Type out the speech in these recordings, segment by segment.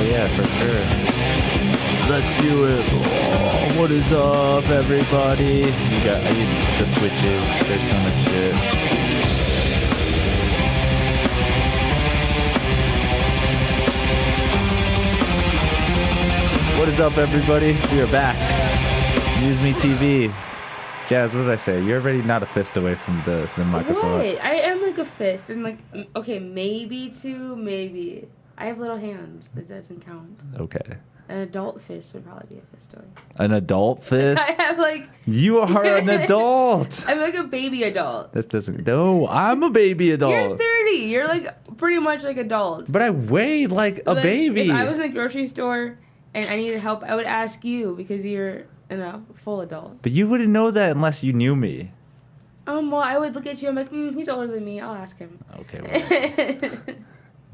yeah, for sure. Let's do it. Oh, what is up, everybody? I need the switches. There's so much shit. What is up, everybody? We are back. MuseMe TV Jaz, what did I say? You're already not a fist away from the microphone. What? I am like a fist, and like, okay, maybe two, maybe. I have little hands. That doesn't count. Okay. An adult fist would probably be a fist away. An adult fist? I have like... You are an adult! I'm like a baby adult. This doesn't... No, I'm a baby adult. You're 30. You're like pretty much like adult. But I weigh like a baby. If I was in a grocery store and I needed help, I would ask you because you're a full adult. But you wouldn't know that unless you knew me. Well, I would look at you. I'm like, he's older than me. I'll ask him. Okay.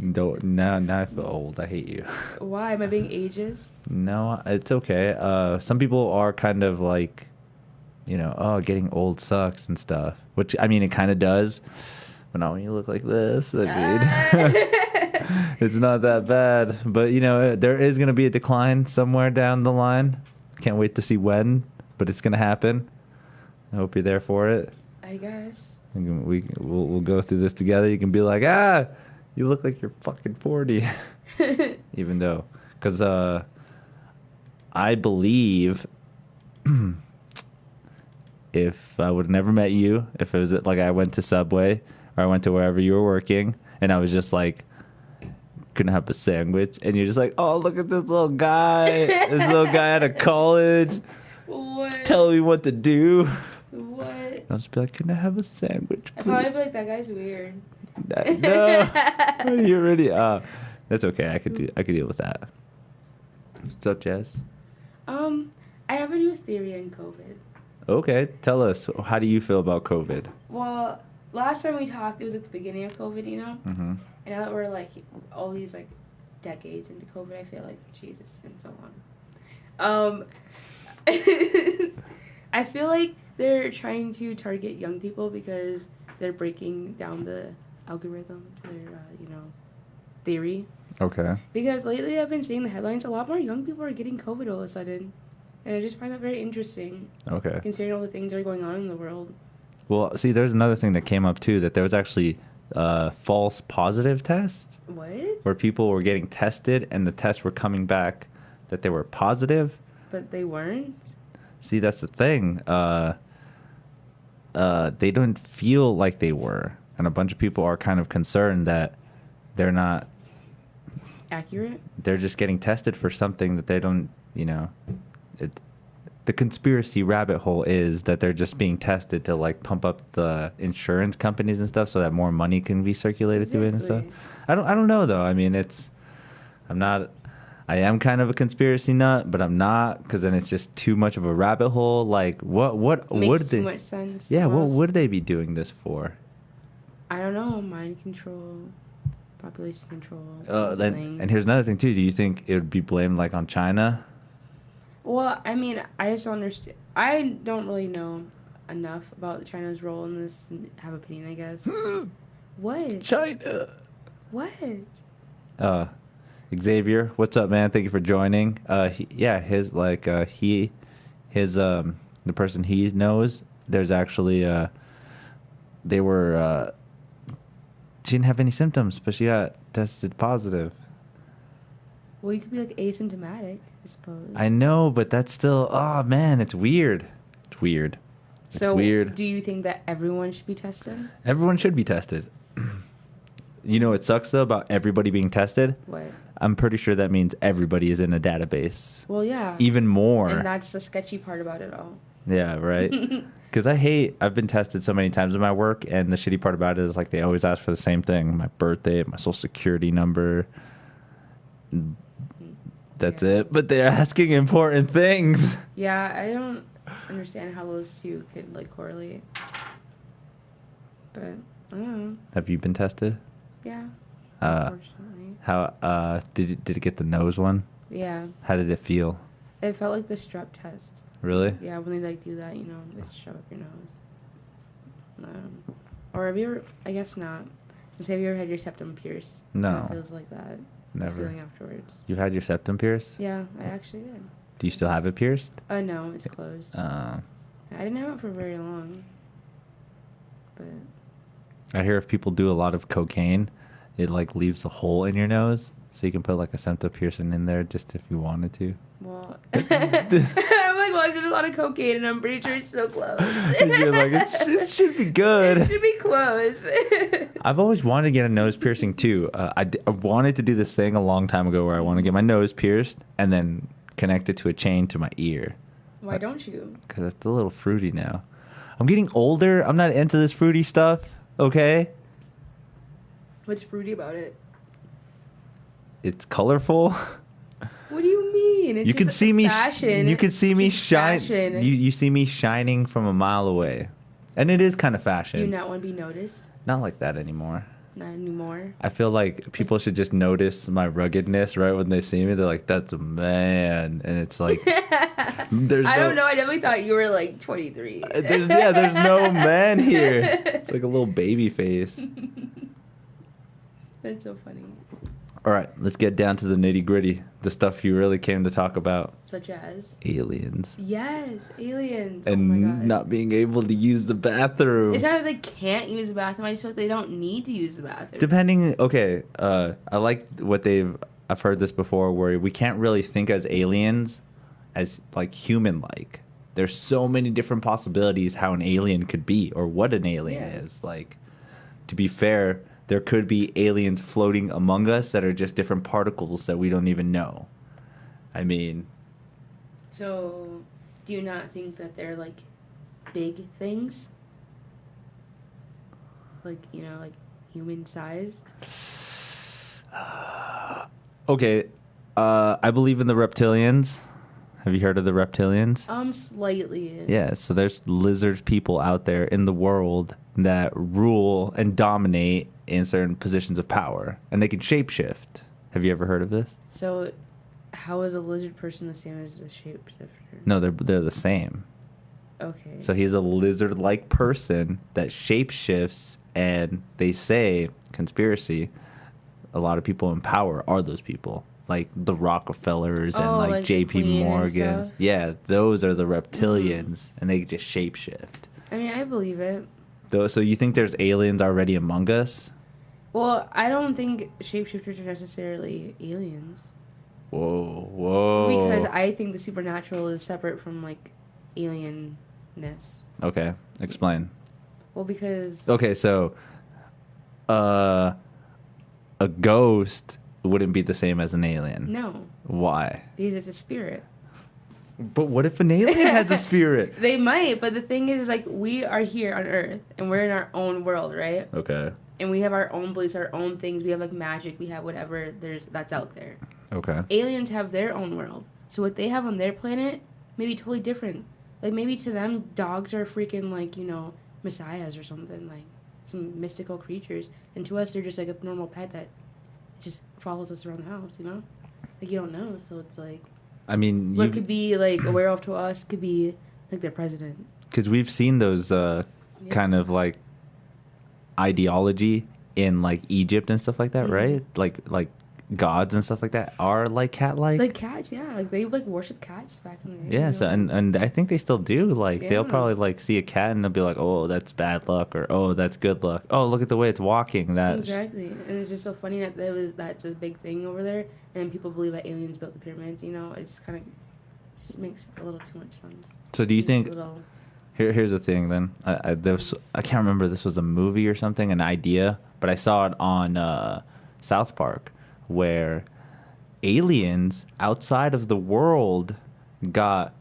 Well, now I feel old. I hate you. Why? Am I being ageist? No, it's okay. Some people are kind of like, oh, getting old sucks and stuff. Which, I mean, it kind of does. But not when you look like this. I mean, it's not that bad. But, there is going to be a decline somewhere down the line. Can't wait to see when, but it's going to happen. I hope you're there for it. I guess. We'll go through this together. You can be like, you look like you're fucking 40. Even though, because I believe if I would have never met you, if it was like I went to Subway or I went to wherever you were working and I was just like, couldn't have a sandwich, and you're just like, oh, look at this little guy, out of college. What? Telling me what to do. What? I'll just be like, can I have a sandwich, please? I'd probably be like, that guy's weird. No, you're ready. That's okay. I could deal with that. What's up, Jaz? I have a new theory on COVID. Okay, tell us. How do you feel about COVID? Well, last time we talked, it was at the beginning of COVID, Mm-hmm. And now that we're like all these like decades into COVID, I feel like Jesus, it's been so long. I feel like they're trying to target young people because they're breaking down the algorithm to their theory. Okay. Because lately I've been seeing the headlines, a lot more young people are getting COVID all of a sudden, and I just find that very interesting. Okay. Considering all the things that are going on in the world. Well, see, there's another thing that came up too, that there was actually false positive tests. What? Where people were getting tested and the tests were coming back that they were positive. But they weren't? See, that's the thing. They don't feel like they were. And a bunch of people are kind of concerned that they're not... accurate? They're just getting tested for something that they don't, the conspiracy rabbit hole is that they're just being tested to like pump up the insurance companies and stuff so that more money can be circulated through it and stuff. I don't know though. I mean, I am kind of a conspiracy nut, but I'm not, because then it's just too much of a rabbit hole. Like what Makes too much sense. Yeah, what would they be doing this for? I don't know. Mind control, population control. And here's another thing too. Do you think it would be blamed like on China? Well, I mean, I just don't understand. I don't really know enough about China's role in this and have opinion, I guess. What? China. What? Xavier, what's up, man? Thank you for joining. The person he knows, there's actually she didn't have any symptoms, but she got tested positive. Well, you could be like asymptomatic, I suppose. I know, but that's still, oh man, it's weird. It's weird. Do you think that everyone should be tested? Everyone should be tested. It sucks though about everybody being tested? What? I'm pretty sure that means everybody is in a database. Well, yeah. Even more. And that's the sketchy part about it all. Yeah, right? Because I've been tested so many times in my work, and the shitty part about it is like they always ask for the same thing: my birthday, my social security number. That's it. But they're asking important things. Yeah, I don't understand how those two could like correlate. But I don't know. Have you been tested? Yeah. Unfortunately. How did it get the nose one? Yeah. How did it feel? It felt like the strep test. Really? Yeah, when they like do that, they shove up your nose. Or have you ever? I guess not. Since have you ever had your septum pierced? No. It feels like that. Never. feeling afterwards. You've had your septum pierced? Yeah, I actually did. Do you still have it pierced? No, it's closed. I didn't have it for very long. But I hear if people do a lot of cocaine, it like leaves a hole in your nose, so you can put like a septum piercing in there just if you wanted to. well, I'm like, well, I did a lot of cocaine, and I'm pretty sure it's so close. You're like, it should be good. It should be close. I've always wanted to get a nose piercing too. I wanted to do this thing a long time ago where I want to get my nose pierced and then connect it to a chain to my ear. Why don't you? Because it's a little fruity now. I'm getting older. I'm not into this fruity stuff. Okay. What's fruity about it? It's colorful. What do you mean? It's You can just see me. fashion. You can see me Just shine. fashion. You see me shining from a mile away, and it is kind of fashion. Do you not want to be noticed? Not like that anymore. Not anymore. I feel like people should just notice my ruggedness right when they see me. They're like, "That's a man," and it's like, I don't know. I definitely thought you were like 23. There's no man here. It's like a little baby face. That's so funny. All right, let's get down to the nitty gritty. The stuff you really came to talk about. Such as? Aliens. Yes, aliens. And oh my God. not being able to use the bathroom. It's not that they can't use the bathroom. I just feel like they don't need to use the bathroom. Depending, okay, I like what I've heard this before where we can't really think as aliens as like human-like. There's so many different possibilities how an alien could be or what an alien is. Like, to be fair, there could be aliens floating among us that are just different particles that we don't even know. I mean... So, do you not think that they're, like, big things? Like, you know, like, human-sized? Okay, I believe in the reptilians. Have you heard of the reptilians? Slightly. Yeah, so there's lizard people out there in the world that rule and dominate in certain positions of power, and they can shapeshift. Have you ever heard of this? So, how is a lizard person the same as a shapeshifter? No, they're the same. Okay. So he's a lizard-like person that shapeshifts, and they say, conspiracy, a lot of people in power are those people. Like the Rockefellers and like the J.P. Queen and Morgan. stuff? Yeah, those are the reptilians, and they just shapeshift. I mean, I believe it. So you think there's aliens already among us? Well, I don't think shapeshifters are necessarily aliens. Whoa. Because I think the supernatural is separate from, like, alienness. Okay, explain. Well, because... Okay, so a ghost wouldn't be the same as an alien. No. Why? Because it's a spirit. But what if an alien has a spirit? They might, but the thing is, like, we are here on Earth, and we're in our own world, right? Okay. And we have our own beliefs, our own things. We have, like, magic. We have whatever that's out there. Okay. Aliens have their own world. So what they have on their planet may be totally different. Like, maybe to them, dogs are freaking, like, you know, messiahs or something. Like, some mystical creatures. And to us, they're just, like, a normal pet that just follows us around the house, you know? Like, you don't know. So it's, like... I mean... What could be, like, a werewolf to us could be, like, their president. Because we've seen those kind of, like, ideology in, like, Egypt and stuff like that, right? Like gods and stuff like that are like cat-like. Like cats, yeah. Like they like worship cats back in the day. Yeah, you so know? and I think they still do. Like they'll Yeah. probably like see a cat and they'll be like, "Oh, that's bad luck," or "Oh, that's good luck." Oh, look at the way it's walking. That's Exactly, and it's just so funny that that's a big thing over there, and people believe that aliens built the pyramids. You know, it's kind of just makes a little too much sense. So do you think? Little... Here's the thing. Then I can't remember. This was a movie or something, an idea, but I saw it on South Park where aliens outside of the world got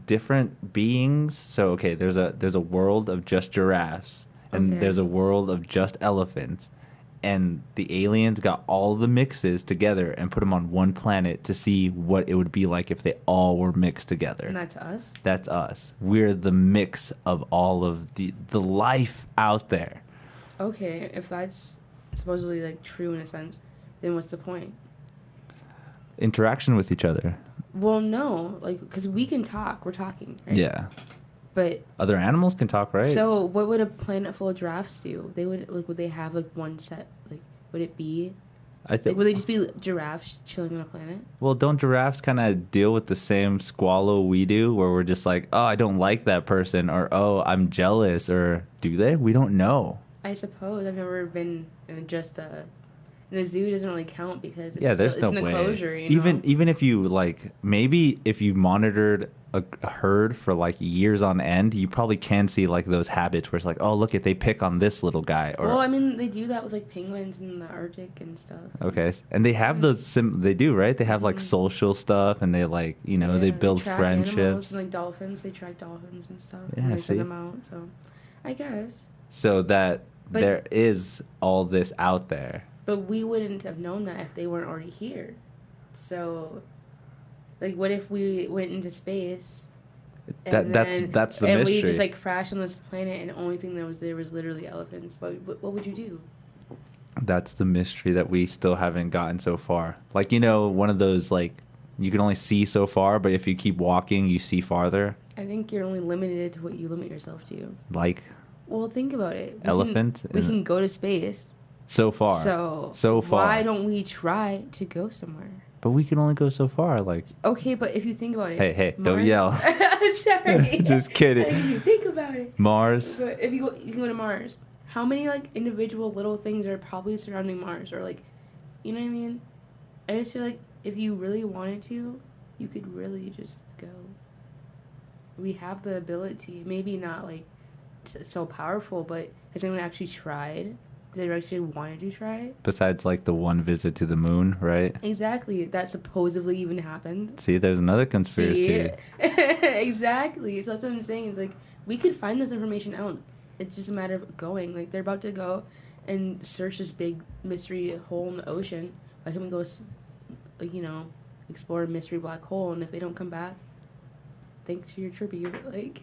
different beings. So okay, there's a world of just giraffes, and there's a world of just elephants, and the aliens got all the mixes together and put them on one planet to see what it would be like if they all were mixed together. And that's us. That's us. We're the mix of all of the life out there. Okay, if that's supposedly like true in a sense, then what's the point? Interaction with each other. Well, no, like because we can talk, we're talking, right? Yeah. But other animals can talk, right? So what would a planet full of giraffes do? They would they have like one set? Like would it be I Like, think. would they just be giraffes chilling on a planet? Well, don't giraffes kind of deal with the same squallow we do, where we're just like, oh, I don't like that person, or oh, I'm jealous, or do they? We don't know. I suppose I've never been in just a. The zoo doesn't really count because it's Yeah, still, there's it's no an way. enclosure. You know? Even if you like, maybe if you monitored a herd for like years on end, you probably can see like those habits where it's like, oh, look at they pick on this little guy. Or Well, I mean, they do that with like penguins in the Arctic and stuff. okay, and they have those. They do, right? They have like social stuff, and they like they build track animals, friendships. and, like dolphins, they track dolphins and stuff. Yeah, and they see? send them out. So, I guess. So that But- there is all this out there. But we wouldn't have known that if they weren't already here. So, like, what if we went into space? That's the and mystery. we just like crashed on this planet, and the only thing that was there was literally elephants. What would you do? That's the mystery that we still haven't gotten so far. Like, one of those, like, you can only see so far, but if you keep walking, you see farther. I think you're only limited to what you limit yourself to. Like, Well, think about it. Elephant? We can go to space. so far. So far. Why don't we try to go somewhere? But we can only go so far. Like, Okay, but if you think about it. hey, don't Mars- yell. Sorry. Just kidding. If you think about it. Mars. But if you can go to Mars. How many like individual little things are probably surrounding Mars, or like, you know what I mean? I just feel like if you really wanted to, you could really just go. We have the ability, maybe not like so powerful, but has anyone actually tried? Has anyone actually wanted to try? Besides, like, the one visit to the moon, right? Exactly. That supposedly even happened. See, there's another conspiracy. See? Exactly. So that's what I'm saying. It's like, we could find this information out. It's just a matter of going. Like, they're about to go and search this big mystery hole in the ocean. Why can't we go, explore a mystery black hole? And if they don't come back, thanks for your tribute. Like,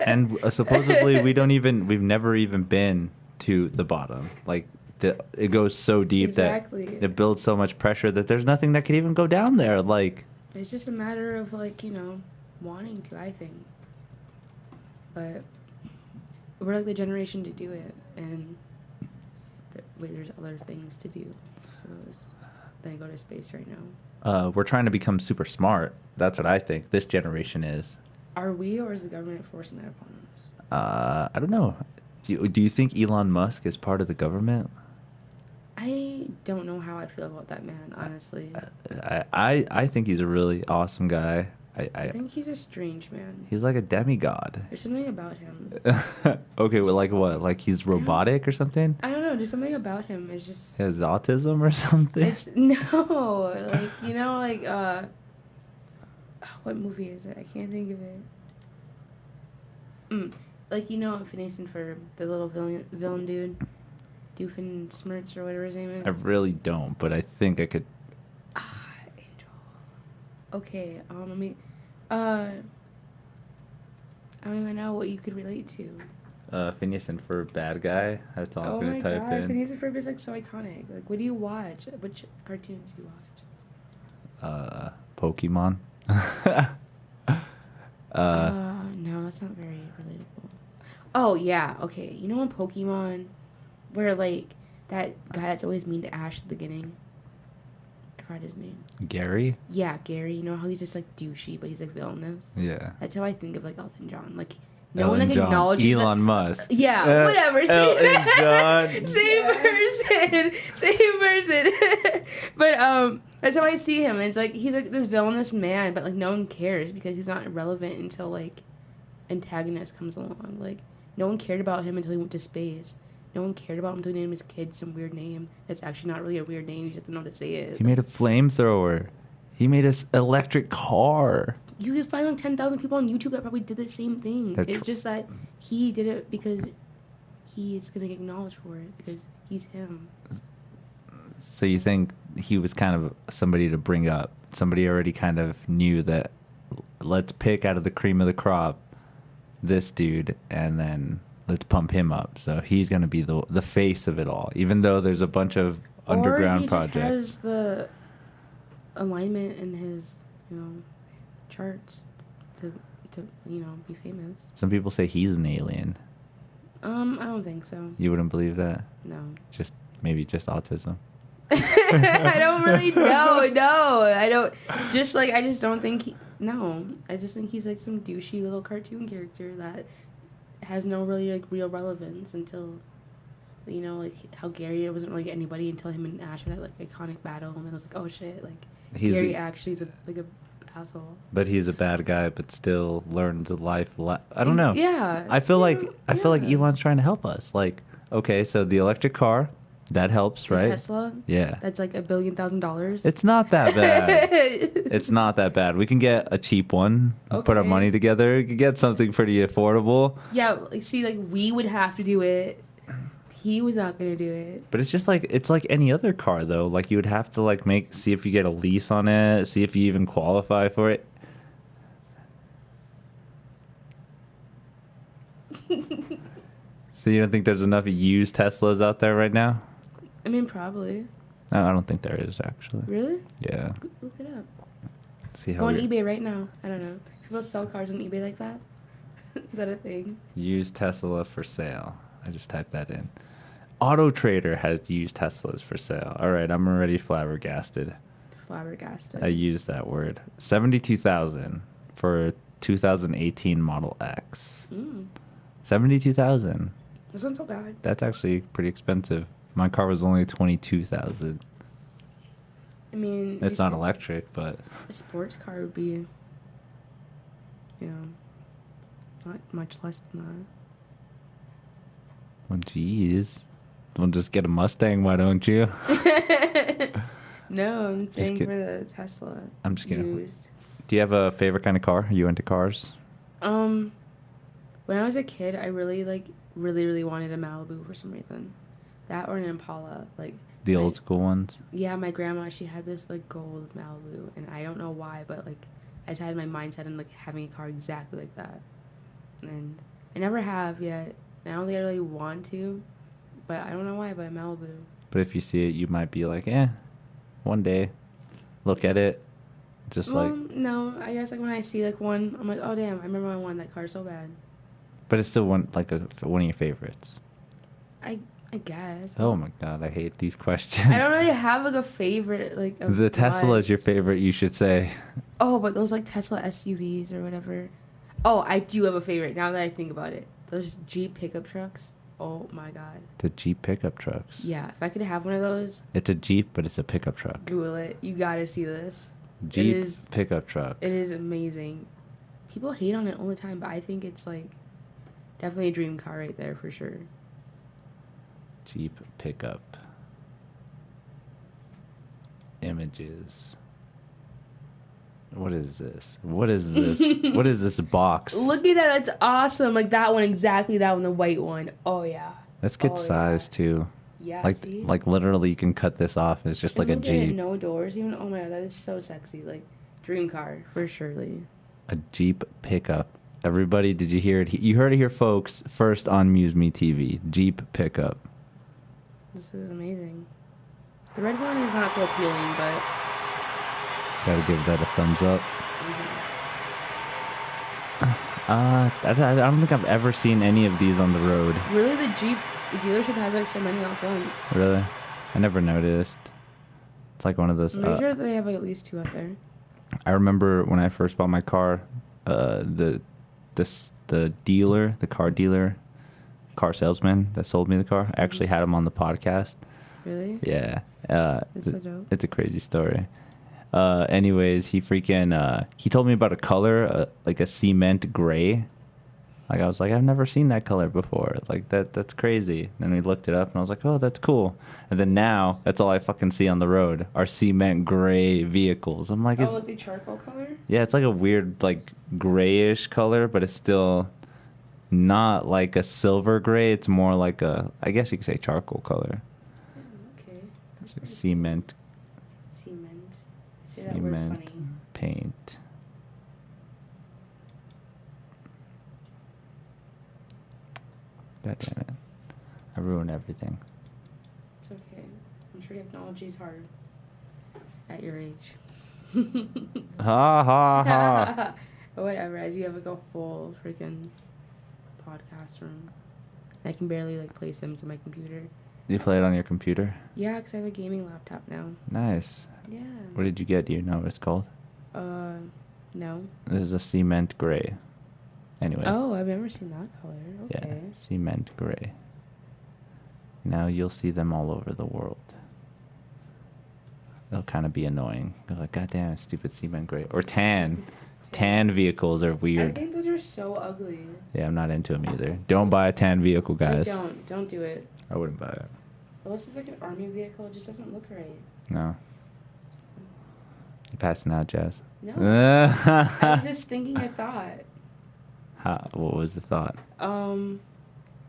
And supposedly we've never even been to the bottom. Like, it goes so deep Exactly. that it builds so much pressure that there's nothing that could even go down there. Like, it's just a matter of, like, wanting to, I think. But we're like the generation to do it, and there's other things to do. So then go to space right now. we're trying to become super smart. That's what I think this generation is. Are we, or is the government forcing that upon us? I don't know. Do you think Elon Musk is part of the government? I don't know how I feel about that man, honestly. I think he's a really awesome guy. I think he's a strange man. He's like a demigod. There's something about him. Okay, well, like what? Like he's robotic or something? I don't know. There's something about him. It's just. He has autism or something? It's no, what movie is it? I can't think of it. Phineas and Ferb, the little villain dude, Doofenshmirtz or whatever his name is. I really don't, but I think I could. Angel. Okay, I don't even know what you could relate to. Phineas and Ferb bad guy. That's all Oh I'm my gonna type god, in. Phineas and Ferb is like so iconic. Like, what do you watch? Which cartoons do you watch? Pokemon. No, that's not very relatable. Oh yeah, okay. You know in Pokemon, where like that guy that's always mean to Ash at the beginning. I forgot his name. Gary. Yeah, Gary. You know how he's just like douchey, but he's like villainous. Yeah. That's how I think of like Elton John. Like Elton one like John. acknowledges Elon Musk. Yeah, whatever. Elton John. Same person. But that's how I see him. It's like he's like this villainous man, but like no one cares because he's not relevant until like antagonist comes along. Like no one cared about him until he went to space. No one cared about him until he named his kid some weird name that's actually not really a weird name. You just have to know how to say it. He made a flamethrower. He made an electric car. You could find like 10,000 people on YouTube that probably did the same thing. It's just that he did it because he is going to get acknowledged for it because he's him. So you think he was kind of somebody to bring up? Somebody already kind of knew that let's pick out of the cream of the crop this dude and then let's pump him up. So he's going to be the face of it all, even though there's a bunch of underground projects. Or he just has the alignment in his, charts to be famous. Some people say he's an alien. I don't think so. You wouldn't believe that? No. Maybe just autism. I don't really know. No, I don't. Just like I just don't think he. No, I just think he's like some douchey little cartoon character that has no really like real relevance until, you know, like how Gary wasn't really anybody until him and Ash had that like iconic battle, and then it was like, oh shit, like Gary actually is a asshole. But he's a bad guy, but still learns a life. I don't know. Yeah, I feel like Elon's trying to help us. Like, okay, so the electric car. That helps, right? Tesla? Yeah. That's like $1 billion. It's not that bad. It's not that bad. We can get a cheap one, put our money together, we can get something pretty affordable. Yeah, like, see, like, we would have to do it. He was not going to do it. But it's just like, it's like any other car, though. Like, you would have to, like, see if you get a lease on it, see if you even qualify for it. So you don't think there's enough used Teslas out there right now? I mean, probably. No, I don't think there is, actually. Really? Yeah. Look it up. See how Go on eBay right now. I don't know. People sell cars on eBay like that? Is that a thing? Used Tesla for sale. I just typed that in. Auto Trader has used Teslas for sale. All right, I'm already flabbergasted. Flabbergasted. I used that word. $72,000 for a 2018 Model X. $72,000. That's not so bad. That's actually pretty expensive. My car was only $22,000. I mean, it's not electric, but a sports car would be, you know, not much less than that. Well, geez. We'll just get a Mustang, why don't you? No, I'm saying for the Tesla. I'm just kidding. Used. Do you have a favorite kind of car? Are you into cars? When I was a kid, I really wanted a Malibu for some reason. That or an Impala, like the old school ones. Yeah, my grandma, she had this like gold Malibu, and I don't know why, but like I just had my mindset in like having a car exactly like that, and I never have yet. And I don't think I really want to, but I don't know why. But a Malibu. But if you see it, you might be like, one day, look at it, just no, I guess like when I see like one, I'm like, oh damn, I remember I wanted that car so bad. But it's still one of your favorites. I guess. Oh my god, I hate these questions. I don't really have like a favorite like. The Tesla is your favorite, you should say. Oh, but those like Tesla SUVs or whatever. Oh, I do have a favorite now that I think about it. Those Jeep pickup trucks. Oh my god. The Jeep pickup trucks. Yeah, if I could have one of those. It's a Jeep, but it's a pickup truck. Google it. You gotta see this. Jeep pickup truck. It is amazing. People hate on it all the time, but I think it's like definitely a dream car right there for sure. Jeep pickup. Images. What is this? What is this? What is this box? Look at that. That's awesome. Like that one, exactly that one, the white one. Oh, yeah. That's good size, too. Yeah, see? Like literally you can cut this off. It's just like a Jeep. No doors even. Oh, my God. That is so sexy. Like, dream car, for surely. A Jeep pickup. Everybody, did you hear it? You heard it here, folks. First on MuseMe TV. Jeep pickup. This is amazing. The red one is not so appealing, but... Gotta give that a thumbs up. Mm-hmm. I don't think I've ever seen any of these on the road. Really, the Jeep dealership has like so many on film. Really? I never noticed. It's like one of those... I'm sure they have like at least 2 out there. I remember when I first bought my car, the dealer, the car dealer, car salesman that sold me the car, I actually had him on the podcast. Really? Yeah. That's so dope. It's a crazy story. Anyways, he told me about a color, like a cement gray. Like I was like, I've never seen that color before. Like that's crazy. Then we looked it up and I was like, oh, that's cool. And then now that's all I fucking see on the road are cement gray vehicles. I'm like, like the charcoal color? Yeah, it's like a weird like grayish color, but it's still not like a silver gray. It's more like I guess you could say charcoal color. Okay. It's like cement. Say that word funny. Paint. God damn it. I ruined everything. It's okay. I'm sure technology is hard at your age. Ha ha ha. Whatever, as you have like a full freaking podcast room. I can barely like play Sims on my computer. You play it on your computer? Yeah, because I have a gaming laptop now. Nice. Yeah. What did you get? Do you know what it's called? No. This is a cement gray. Anyways. Oh, I've never seen that color. Okay. Yeah, cement gray. Now you'll see them all over the world. They'll kind of be annoying. You're like, God damn, stupid cement gray. Or tan. Tan vehicles are weird. I think those are so ugly. Yeah, I'm not into them either. Don't buy a tan vehicle, guys. Don't do it. I wouldn't buy it. Well, this is like an army vehicle. It just doesn't look right. No. You passing out, Jazz? No. I was just thinking a thought. What was the thought?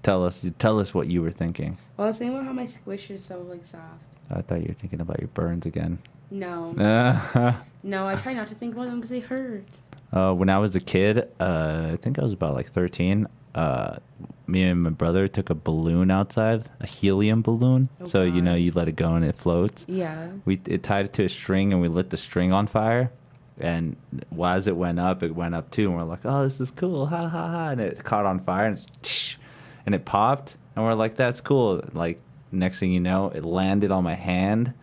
Tell us what you were thinking. Well, I was thinking about how my squish is so like soft. I thought you were thinking about your burns again. No. No, I try not to think about them because they hurt. When I was a kid, I think I was about like 13. Me and my brother took a balloon outside, a helium balloon. Oh, so God. you know, you let it go and it floats. Yeah. It tied it to a string and we lit the string on fire. And as it went up too. And we're like, oh, this is cool, ha ha ha! And it caught on fire and it popped. And we're like, that's cool. Like next thing you know, it landed on my hand,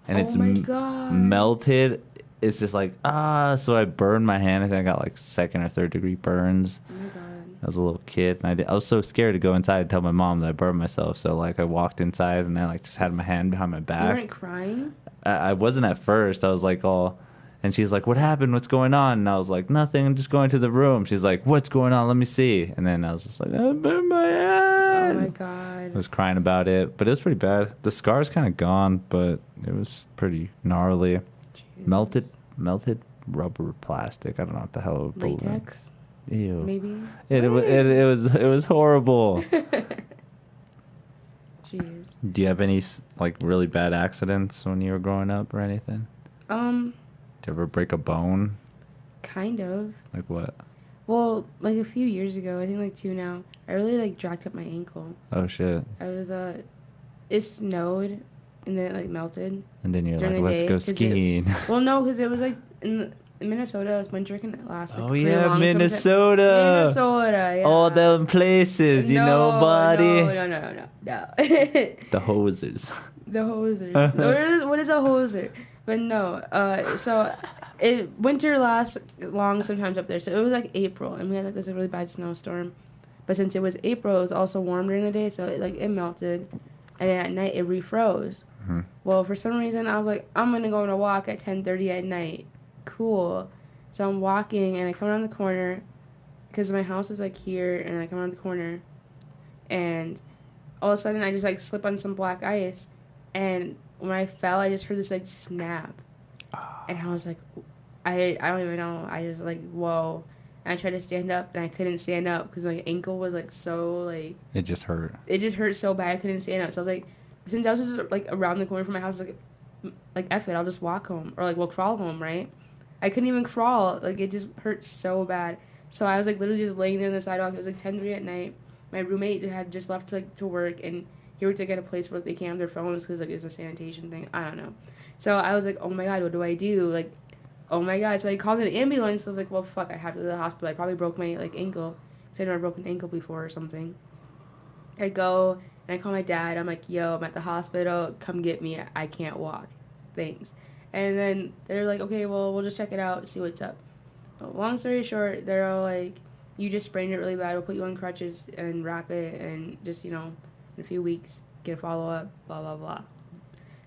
and it's melted. It's just like so I burned my hand. I think I got like 2nd or 3rd degree burns. Oh my God. I was a little kid, and I was so scared to go inside and tell my mom that I burned myself. So like I walked inside and I like just had my hand behind my back. You weren't crying? I wasn't at first. I was like all, and she's like, "What happened? What's going on?" And I was like, "Nothing. I'm just going to the room." She's like, "What's going on? Let me see." And then I was just like, "I burned my hand." Oh my God. I was crying about it, but it was pretty bad. The scar's kind of gone, but it was pretty gnarly. Jesus. Melted rubber plastic. I don't know what the hell. Latex? Ew. Maybe? It was horrible. Jeez. Do you have any like really bad accidents when you were growing up or anything? Did you ever break a bone? Kind of. Like what? Well, like a few years ago, I think like 2 now, I really like jacked up my ankle. Oh shit. I was it snowed and then it like melted. And then you're like, during the let's day, go 'cause skiing. Well, no, because it was like in Minnesota, it was winter can last like Oh pretty yeah, long Minnesota. Minnesota, yeah. All them places, you know, buddy. No. The hosers. The hoser. What is a hoser? But no, so winter lasts long sometimes up there. So it was like April, and we had like this really bad snowstorm. But since it was April, it was also warm during the day, so it melted, and then at night it refroze. Mm-hmm. Well, for some reason, I was like, I'm gonna go on a walk at 10:30 at night. Cool. So I'm walking, and I come around the corner, because my house is like here, and I come around the corner, and all of a sudden I just like slip on some black ice, and when I fell, I just heard this like snap, and I was like, I don't even know. I just like, whoa. And I tried to stand up, and I couldn't stand up because my ankle was like so like. It just hurt. It just hurt so bad I couldn't stand up. So I was like, since I was just like around the corner from my house, like F it, I'll just walk home or like we'll crawl home, right? I couldn't even crawl. Like it just hurt so bad. So I was like literally just laying there on the sidewalk. It was like 10:30 at night. My roommate had just left to work, and he worked like at a place where they can't have their phones because like it's a sanitation thing. I don't know. So I was like, oh my God, what do I do? Like, oh my God. So I called an ambulance. I was like, well, fuck, I have to go to the hospital. I probably broke my like ankle. Because I'd never broken an ankle before or something. I go and I call my dad. I'm like, yo, I'm at the hospital. Come get me. I can't walk. Thanks. And then they're like, okay, well, we'll just check it out, see what's up. But long story short, they're all like, you just sprained it really bad. We'll put you on crutches and wrap it and just, in a few weeks, get a follow-up, blah, blah, blah.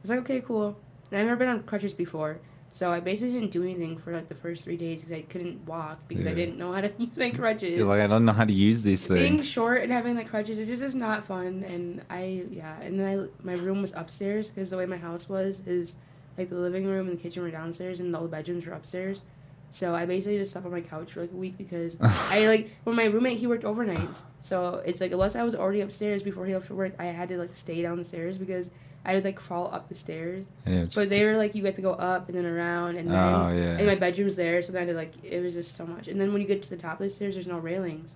It's like, okay, cool. And I've never been on crutches before. So I basically didn't do anything for like the first 3 days because I couldn't walk because I didn't know how to use my crutches. You're like, I don't know how to use these things. Being short and having like crutches, it just is not fun. And and then my room was upstairs because the way my house was is like the living room and the kitchen were downstairs and all the bedrooms were upstairs. So I basically just slept on my couch for like a week because when my roommate, he worked overnights. So it's like, unless I was already upstairs before he left for work, I had to like stay downstairs because I would like crawl up the stairs. Yeah, but they were like, you get to go up and then around and then and my bedroom's there. So then I had to like, it was just so much. And then when you get to the top of the stairs, there's no railings.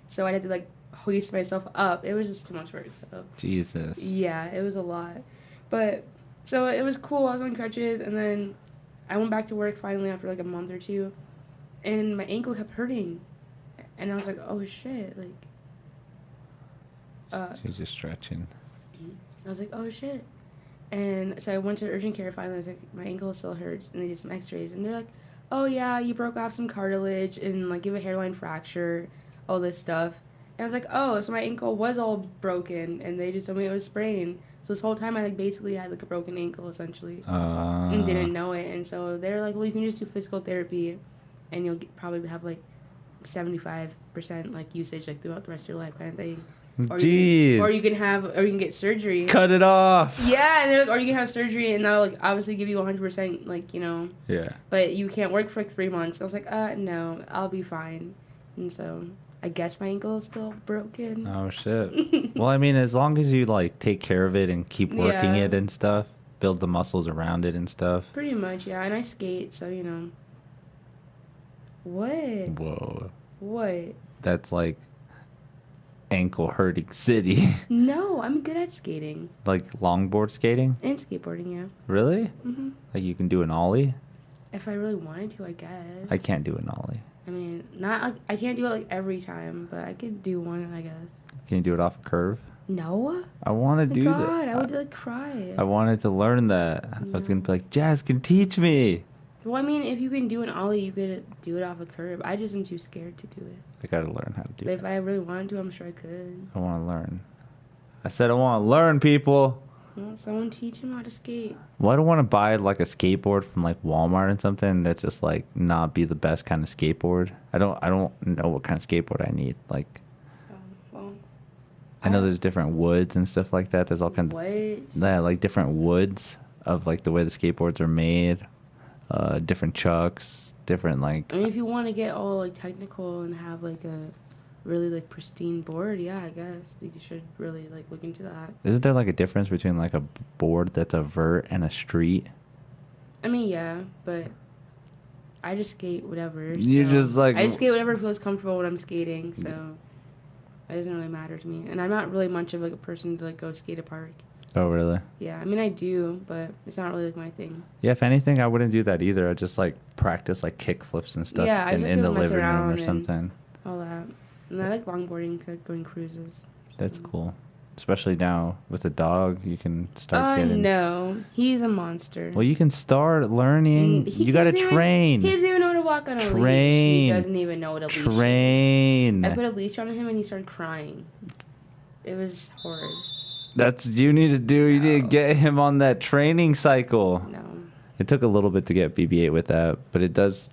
So I had to like hoist myself up. It was just too much work. So Jesus. Yeah, it was a lot. But so it was cool. I was on crutches and then I went back to work finally after like a month or 2, and my ankle kept hurting, and I was like, oh shit, like. She's just stretching. I was like, oh shit. And so I went to urgent care finally. I was like, my ankle still hurts. And they did some x-rays. And they're like, oh yeah, you broke off some cartilage and like you have a hairline fracture, all this stuff. And I was like, oh, so my ankle was all broken. And they just told me it was sprained. So this whole time I like basically had like a broken ankle essentially. And didn't know it. And so they're like, well, you can just do physical therapy and you'll probably have like 75% like usage like throughout the rest of your life kind of thing. Jeez. Or you can get surgery. Cut it off. Yeah, and they're like, or you can have surgery and that'll like obviously give you 100% like, you know. Yeah. But you can't work for like 3 months. I was like, no, I'll be fine. And so I guess my ankle is still broken. Oh shit. Well, I mean, as long as you like take care of it and keep working it and stuff, build the muscles around it and stuff. Pretty much, yeah. And I skate, so you know. What? Whoa. What? That's like ankle hurting city. No, I'm good at skating. Like longboard skating? And skateboarding, yeah. Really? Mm-hmm. Like you can do an ollie? If I really wanted to, I guess. I can't do an ollie. I mean, not like I can't do it like every time, but I could do one, I guess. Can you do it off a curve? No. I want to do that. God, I would like cry. I wanted to learn that. I was going to be like, Jazz can teach me. Well, I mean, if you can do an ollie, you could do it off a curb. I just am too scared to do it. I got to learn how to do But it. if I really wanted to, I'm sure I could. I want to learn. I said I want to learn, people. Well, someone teach him how to skate. Well, I don't want to buy like a skateboard from like Walmart and something that's just like not be the best kind of skateboard. I don't know what kind of skateboard I need. Like, Well, I know there's different woods and stuff like that. There's all kinds what? yeah, like different woods of like the way the skateboards are made. Different chucks, different like. I mean, if you want to get all like technical and have like a really like pristine board, yeah, I guess you should really like look into that. Isn't there like a difference between like a board that's a vert and a street? I mean, yeah, but I just skate whatever. You just like. I just skate whatever feels comfortable when I'm skating, so it doesn't really matter to me. And I'm not really much of like a person to like go skate a park. Oh really? Yeah, I mean I do, but it's not really like my thing. Yeah, if anything, I wouldn't do that either. I'd just like practice like kick flips and stuff Yeah, I just in the mess living room around or and something. all that. And I like longboarding, like going cruises. That's cool. Especially now with a dog, you can start getting. No, he's a monster. Well, you can start learning. You got to train. He doesn't even know how to walk on a leash. Train. He doesn't even know what a leash is. Train. I put a leash on him and he started crying. It was horrid. That's what you need to do. You need to get him on that training cycle. No. It took a little bit to get BB-8 with that, but it does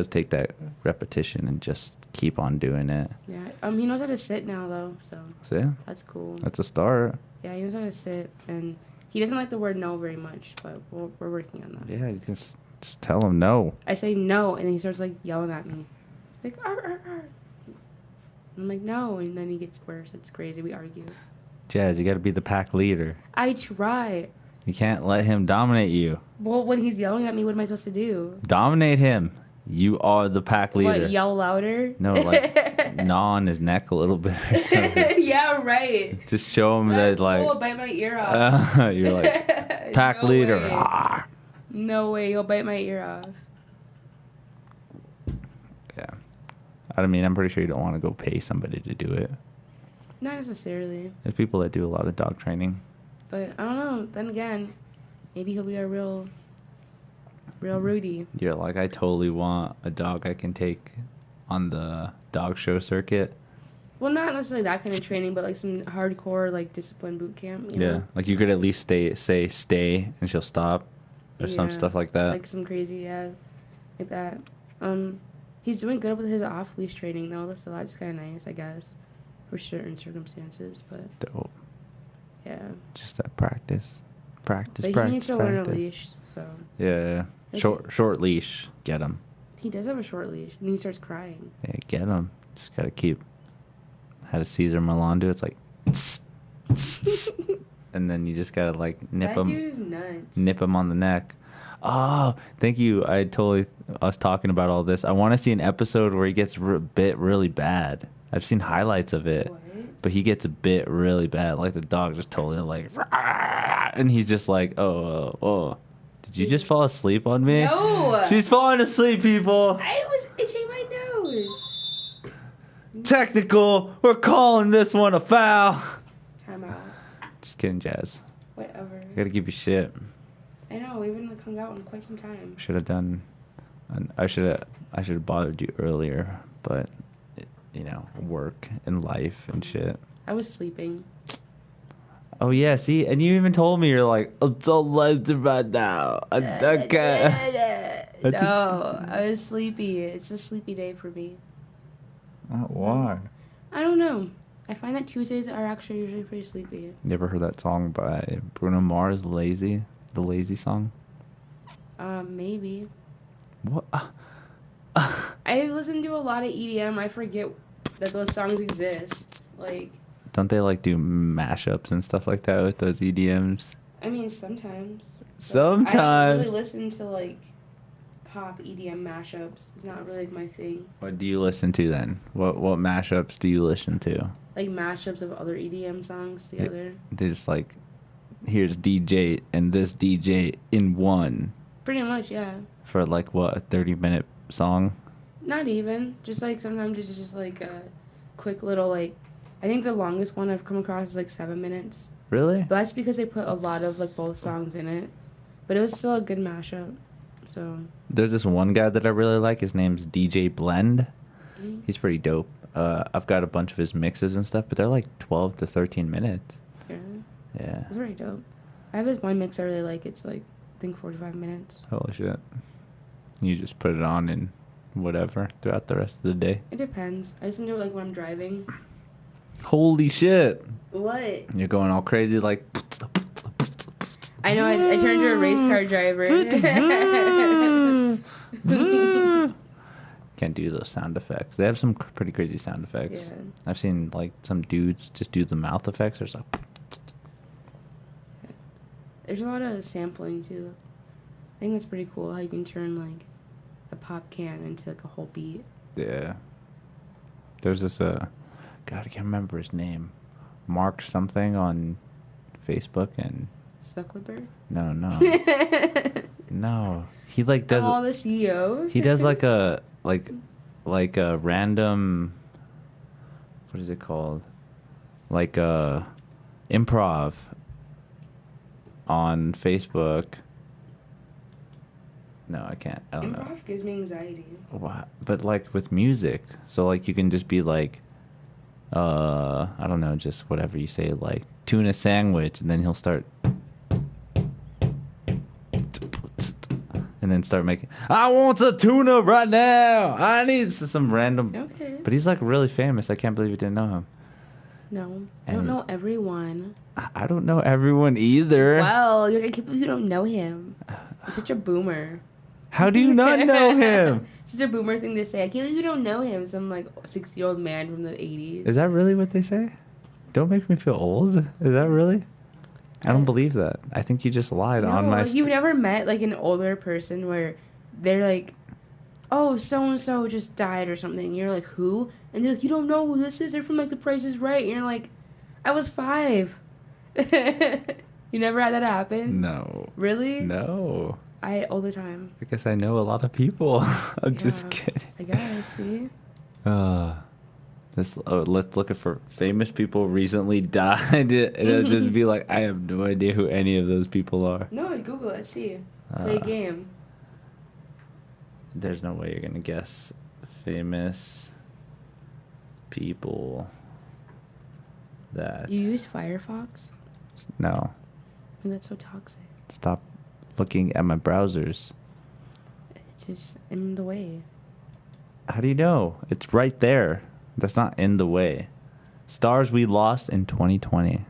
take that repetition and just keep on doing it. Yeah. He knows how to sit now though, so See? that's cool. That's a start. Yeah, he knows how to sit, and he doesn't like the word no very much, but we're working on that. Yeah, you can just tell him no. I say no, and then he starts like yelling at me, like arr, arr, arr. I'm like no, and then he gets worse. It's crazy. We argue. Jazz, you got to be the pack leader. I try. You can't let him dominate you. Well, when he's yelling at me, what am I supposed to do? Dominate him. You are the pack leader. What, yell louder? No, like gnaw on his neck a little bit or something. Yeah, right. Just show him that like He'll bite my ear off. you're like pack No leader. way. Ah. No way, he'll bite my ear off. Yeah. I mean, I'm pretty sure you don't want to go pay somebody to do it. Not necessarily, There's people that do a lot of dog training. but I don't know. Then again, maybe he'll be a real Rudy. You're like, I totally want a dog I can take on the dog show circuit. Well, not necessarily that kind of training, but like some hardcore like discipline boot camp. You Yeah, know? like you could at least say stay and she'll stop or some Yeah, stuff like that. Like some crazy, yeah, like that. He's doing good with his off leash training though, so that's kind of nice, I guess, for certain circumstances. But Dope. yeah, Just that practice. but he needs to learn a leash. So Yeah, short leash. Get him. he does have a short leash, and he starts crying. Yeah, get him. Just gotta keep. Had a Caesar Milan do. It's like, and then you just gotta like nip That him. dude is nuts. Nip him on the neck. Oh, thank you. I totally us talking about all this. I want to see an episode where he gets bit really bad. I've seen highlights of it, What? but he gets bit really bad. Like the dog just totally like, and he's just like, oh. Did you just fall asleep on me? No. She's falling asleep, people. I was itching my nose. Technical. We're calling this one a foul. Time out. Just kidding, Jazz. Whatever. I gotta give you shit. I know, we haven't hung out in quite some time. Should have done. I should have bothered you earlier, but you know, work and life and shit. I was sleeping. Oh yeah, see, and you even told me you're like, I'm so lazy right now. Okay. No, I was sleepy. It's a sleepy day for me. Why? I don't know. I find that Tuesdays are actually usually pretty sleepy. You ever heard that song by Bruno Mars, "Lazy"? The Lazy song. Maybe. What? I listen to a lot of EDM. I forget that those songs exist. Like. Don't they like do mashups and stuff like that with those EDMs? I mean, sometimes. Sometimes. I don't really listen to like pop EDM mashups. It's not really like my thing. What do you listen to then? What mashups do you listen to? Like mashups of other EDM songs together. They just like, here's DJ and this DJ in one. Pretty much, yeah. For like what, a 30-minute song? Not even. Just like sometimes it's just like a quick little like. I think the longest one I've come across is like 7 minutes. Really? But that's because they put a lot of like both songs in it. But it was still a good mashup. So. There's this one guy that I really like. His name's DJ Blend. Mm-hmm. He's pretty dope. I've got a bunch of his mixes and stuff, but they're like 12 to 13 minutes. Yeah. Yeah. It's very dope. I have this one mix I really like. It's like, I think 45 minutes. Holy shit. You just put it on and whatever throughout the rest of the day. It depends. I listen to it like when I'm driving. Holy shit. What? You're going all crazy like... I know, I turned into a race car driver. Can't do those sound effects. They have some pretty crazy sound effects. Yeah. I've seen like some dudes just do the mouth effects. There's like... There's a lot of sampling too. I think that's pretty cool how you can turn like a pop can into like a whole beat. Yeah. There's this... God, I can't remember his name. Mark something on Facebook and... Zuckerberg? No. No. He like does... Oh, the CEO? He does like a... Like a random... What is it called? Like a... Improv on Facebook. No, I can't. I don't know. Improv gives me anxiety. What? But like with music. So like you can just be like... I don't know, just whatever you say, like tuna sandwich, and then he'll start and then start making, I want a tuna right now. I need some random. Okay. But he's like really famous. I can't believe you didn't know him. No, I don't know everyone. I don't know everyone either. Well, I can't believe you don't know him. You're such a boomer. How do you not know him? It's such a boomer thing to say. I can't believe you don't know him. Some like 60-year-old man from the 80s. Is that really what they say? Don't make me feel old. Is that really? I don't believe that. I think you just lied on my... You've never met like an older person where they're like, oh, so-and-so just died or something. And you're like, who? And they're like, you don't know who this is? They're from like The Price is Right. And you're like, I was 5. You never had that happen? No. Really? No. All the time. I guess I know a lot of people. I'm just kidding. I guess, see? Let's look for famous people recently died. And it'll just be like, I have no idea who any of those people are. No, Google it, see. Play a game. There's no way you're going to guess famous people that... You use Firefox? No. Oh, that's so toxic. Stop looking at my browsers. It's just in the way. How do you know? It's right there. That's not in the way. Stars we lost in 2020. Here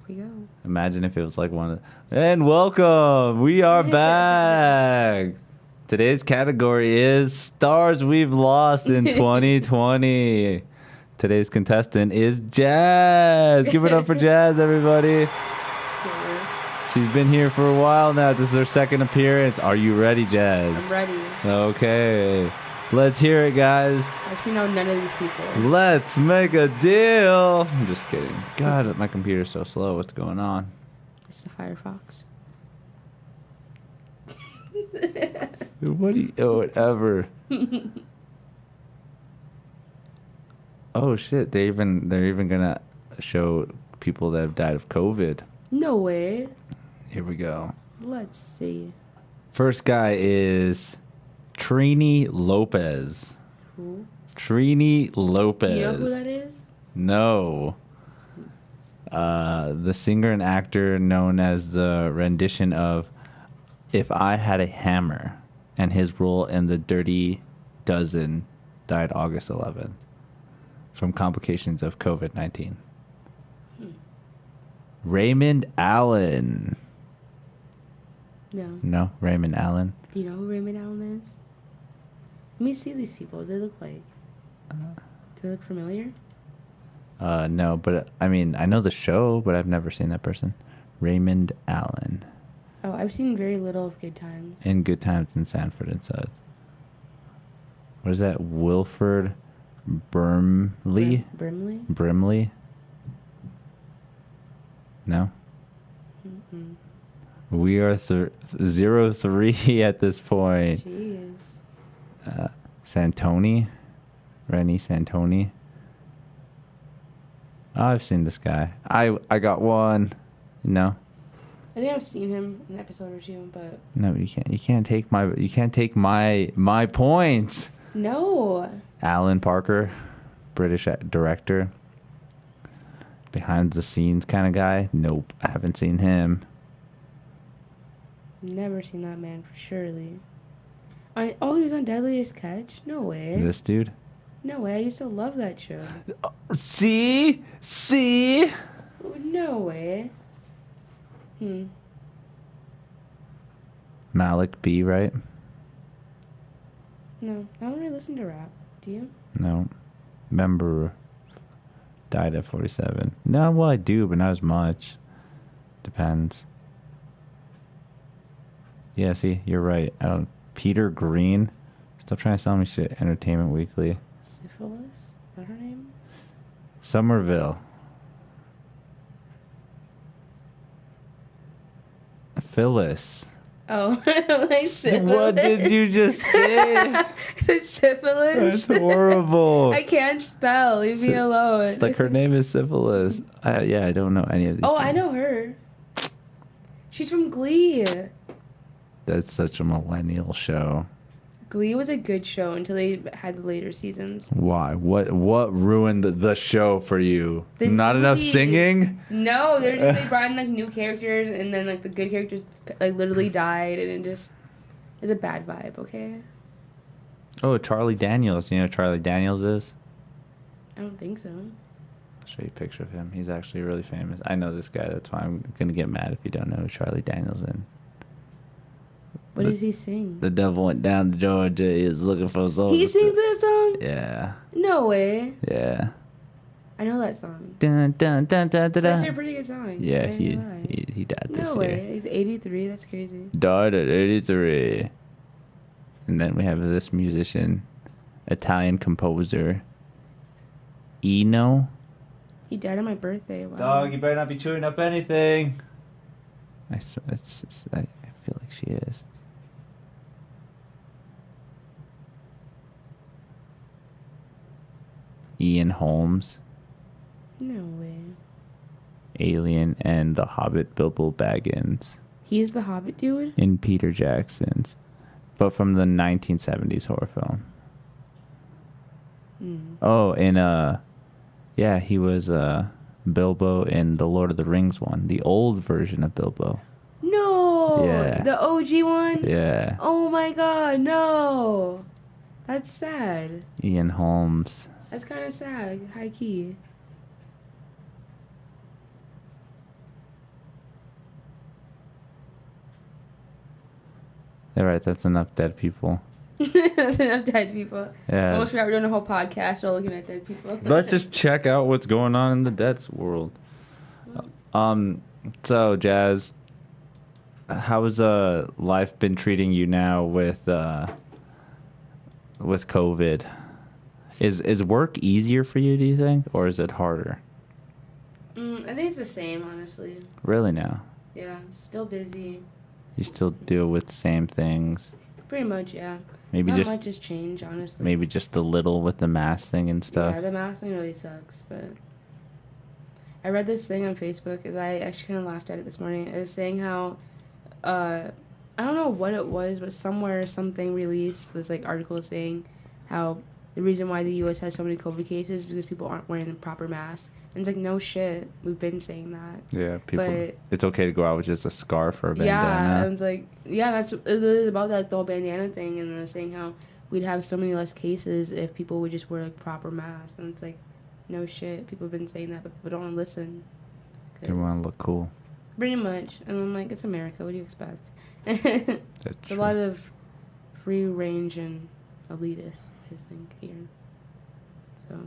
we go. Imagine if it was like one of the... And welcome! We are back! Today's category is Stars We've Lost in 2020. Today's contestant is Jaz. Give it up for Jaz, everybody. She's been here for a while now. This is her second appearance. Are you ready, Jaz? I'm ready. Okay. Let's hear it, guys. I know none of these people. Let's make a deal. I'm just kidding. God, my computer's so slow. What's going on? This is the Firefox. What do you... Oh, whatever. Oh, shit. They're even gonna show people that have died of COVID. No way. Here we go. Let's see. First guy is Trini Lopez. Who? Trini Lopez. You know who that is? No. The singer and actor known as the rendition of If I Had a Hammer, and his role in The Dirty Dozen died August 11th from complications of COVID-19. Raymond Allen. No. No, Raymond Allen. Do you know who Raymond Allen is? Let me see these people. What do they look like? Do they look familiar? No, but I mean, I know the show, but I've never seen that person. Raymond Allen. Oh, I've seen very little of Good Times. In Good Times in Sanford and Son. What is that? Wilford Brimley? Brimley? No? Mm-mm. We are 0-3 at this point. Jeez. Santoni? Rennie Santoni? Oh, I've seen this guy. I got one. No? I think I've seen him in an episode or two, but No, you can't take my points. no. Alan Parker, British director. Behind the scenes kind of guy. Nope, I haven't seen him. Never seen that man for surely. He was on Deadliest Catch? No way. This dude. No way. I used to love that show. See? No way. Malik B, right? No, I don't really listen to rap. Do you? No. Member died at 47. No, well, I do, but not as much. Depends. Yeah, see, you're right. Peter Green. Still trying to sell me shit. Entertainment Weekly. Syphilis? Is that her name? Somerville. Phyllis. Oh, like syphilis. What did you just say? I said syphilis. That's horrible. I can't spell. Leave me alone. It's like her name is Syphilis. I don't know any of these. Oh, people. I know her. She's from Glee. That's such a millennial show. Glee was a good show until they had the later seasons. Why? What ruined the show for you? The Not enough movie. singing? No, they brought in like new characters, and then like the good characters like literally died, and it just is a bad vibe. Okay. Oh, Charlie Daniels. You know who Charlie Daniels is? I don't think so. I'll show you a picture of him. He's actually really famous. I know this guy. That's why I'm gonna get mad if you don't know who Charlie Daniels is. What does he sing? The devil went down to Georgia. Is looking for soul. He sings that song? Yeah. No way. Yeah. I know that song. Dun dun dun dun dun. It's actually a pretty good song. Yeah, I ain't gonna lie. he died this No year. way. He's 83. That's crazy. Died at 83. And then we have this musician, Italian composer, Eno. He died on my birthday. Wow. Dog, you better not be chewing up anything. I feel like she is. Ian Holmes, No way. Alien, and The Hobbit, Bilbo Baggins. He's the Hobbit dude? In Peter Jackson's, but from the 1970s horror film. Oh, and yeah, he was Bilbo in the Lord of the Rings one, the old version of Bilbo. No! Yeah. The OG one? Yeah. Oh my god, no! That's sad. Ian Holmes. That's kind of sad, high key. All right, that's enough dead people. That's enough dead people. Yeah. Almost forgot we're doing a whole podcast while looking at dead people. Let's just check out what's going on in the dead's world. So Jazz, how has life been treating you now with COVID? Is work easier for you, do you think, or is it harder? I think it's the same, honestly. Really now? Yeah, still busy. You still deal with the same things? Pretty much, yeah. Maybe Not just much has changed, honestly. maybe just a little with the mask thing and stuff. Yeah, the mask thing really sucks, but I read this thing on Facebook, and I actually kind of laughed at it this morning. It was saying how, I don't know what it was, but somewhere something released this like article saying how the reason why the U.S. has so many COVID cases is because people aren't wearing proper masks. And it's like, no shit, we've been saying that. Yeah, people. But it's okay to go out with just a scarf or a yeah, bandana. and it's like, yeah, it is about that the whole bandana thing, and they're saying how we'd have so many less cases if people would just wear like proper masks. And it's like, no shit, people have been saying that, but people don't listen. They want to look cool. Pretty much. And I'm like, it's America, what do you expect? That's It's true. a lot of free range and elitist, I think, here. So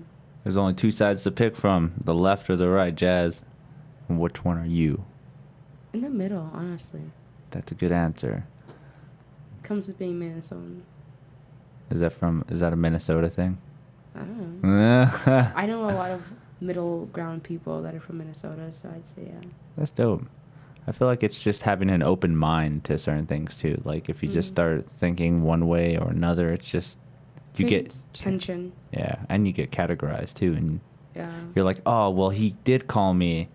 There's only two sides to pick from, the left or the right, Jazz. And which one are you? in the middle, honestly. That's a good answer. Comes with being Minnesotan. Is that a Minnesota thing? I don't know. That's I know a lot of middle ground people that are from Minnesota, so I'd say yeah. dope. I feel like it's just having an open mind to certain things too. Like if you just start thinking one way or another, it's just you get tension. Yeah, and you get categorized too, and Yeah. you're like, oh well, he did call me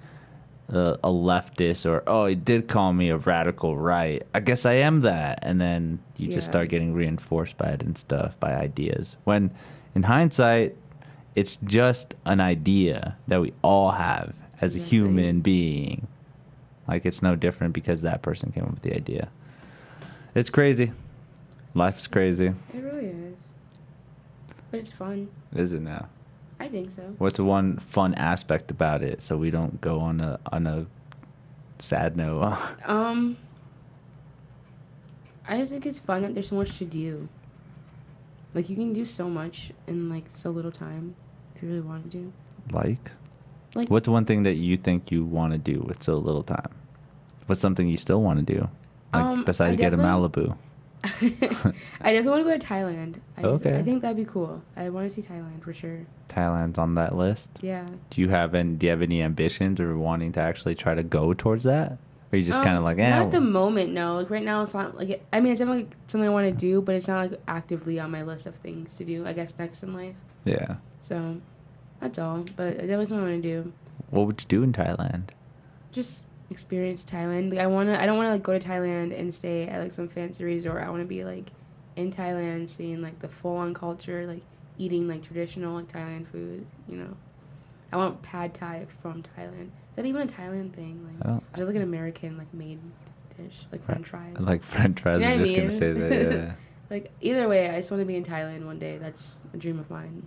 a leftist, or oh, he did call me a radical right. I guess I am that, and then you just Yeah. start getting reinforced by it and stuff, by ideas. When in hindsight, it's just an idea that we all have as a Exactly. human being. Like it's no different because that person came up with the idea. It's crazy. Life is crazy. It really is. But it's fun. Is it now? I think so. What's one fun aspect about it, so we don't go on a sad note? I just think it's fun that there's so much to do. Like, you can do so much in, like, so little time if you really want to do. Like, Like, what's one thing that you think you want to do with so little time? What's something you still want to do? Like, besides I get a definitely- Malibu? I definitely want to go to Thailand. Okay. I think that'd be cool. I want to see Thailand for sure. Thailand's on that list. Yeah. Do you have any ambitions or wanting to actually try to go towards that? Or are you just kind of like, Not at the moment, no. Like, right now, it's not, like, I mean, it's definitely like, something I want to do, but it's not, like, actively on my list of things to do, I guess, next in life. yeah. So, that's all. But that was what I want to do. What would you do in Thailand? Just experience Thailand. Like, I don't want to, like, go to Thailand and stay at, like, some fancy resort. I want to be, like, in Thailand, seeing, like, the full-on culture, like, eating, like, traditional, like, Thailand food, you know. I want pad thai from Thailand. Is that even a Thailand thing? Like, I don't- is it, like, an American, like, made dish? Like, french fries? Like French fries, You I know was what I just going to mean? say that, yeah. Like, either way, I just want to be in Thailand one day. That's a dream of mine.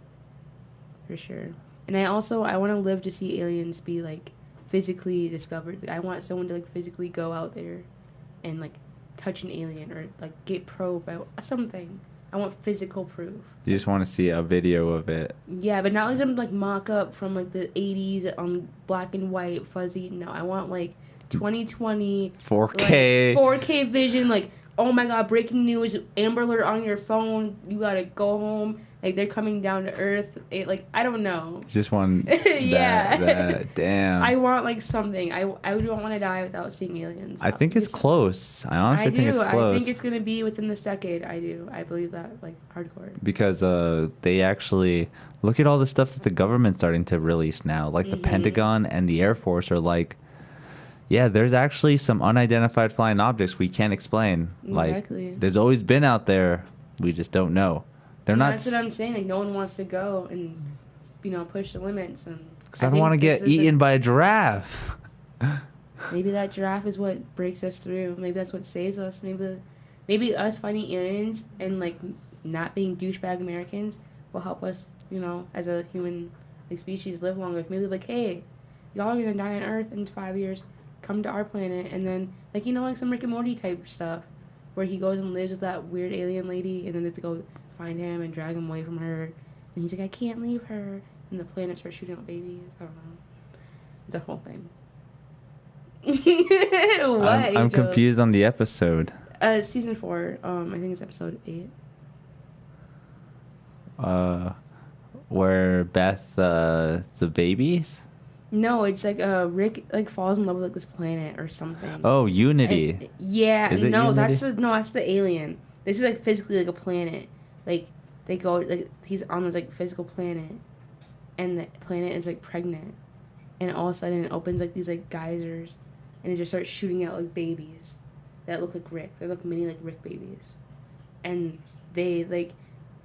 For sure. And I want to live to see aliens be, like, physically discovered. Like, I want someone to, like, physically go out there and, like, touch an alien or, like, get probed by something. I want physical proof. You just want to see a video of it. Yeah, but not like some, like, mock-up from, like, the 80s on black and white, fuzzy. No, I want, like, 2020... 4K. Like, 4K vision, like, oh my god, breaking news, Amber Alert on your phone, you gotta go home. Like, they're coming down to Earth. Like, I don't know. Just one. Yeah. That, damn. I want, like, something. I don't want to die without seeing aliens. I think it's close. I honestly think it's I close. think it's going to be within this decade. I do. I believe that, like, hardcore. Because they actually look at all the stuff that the government's starting to release now. Like the Pentagon and the Air Force are like, yeah, there's actually some unidentified flying objects we can't explain. Exactly. Like, there's always been out there. We just don't know. They're not. That's what I'm saying. Like, no one wants to go and, you know, push the limits. And Because I don't want to get eaten by a giraffe. Maybe that giraffe is what breaks us through. Maybe that's what saves us. Maybe us finding aliens and, like, not being douchebag Americans will help us, you know, as a human, like, species live longer. Maybe, like, hey, y'all are gonna die on Earth in 5 years. Come to our planet, and then, like, you know, like some Rick and Morty type stuff, where he goes and lives with that weird alien lady, and then they have to go find him and drag him away from her, and he's like, I can't leave her, and the planet starts shooting out babies. I don't know. It's a whole thing. What? I'm confused on the episode. Season 4. I think it's episode 8. Where Beth, the babies? No, it's like Rick like falls in love with like this planet or something. Oh, Unity. And, yeah, Is it no, Unity? that's the alien. This is like physically like a planet. Like they go like he's on this like physical planet, and the planet is like pregnant, and all of a sudden it opens like these like geysers, and it just starts shooting out like babies that look like Rick. They look mini like Rick babies, and they like.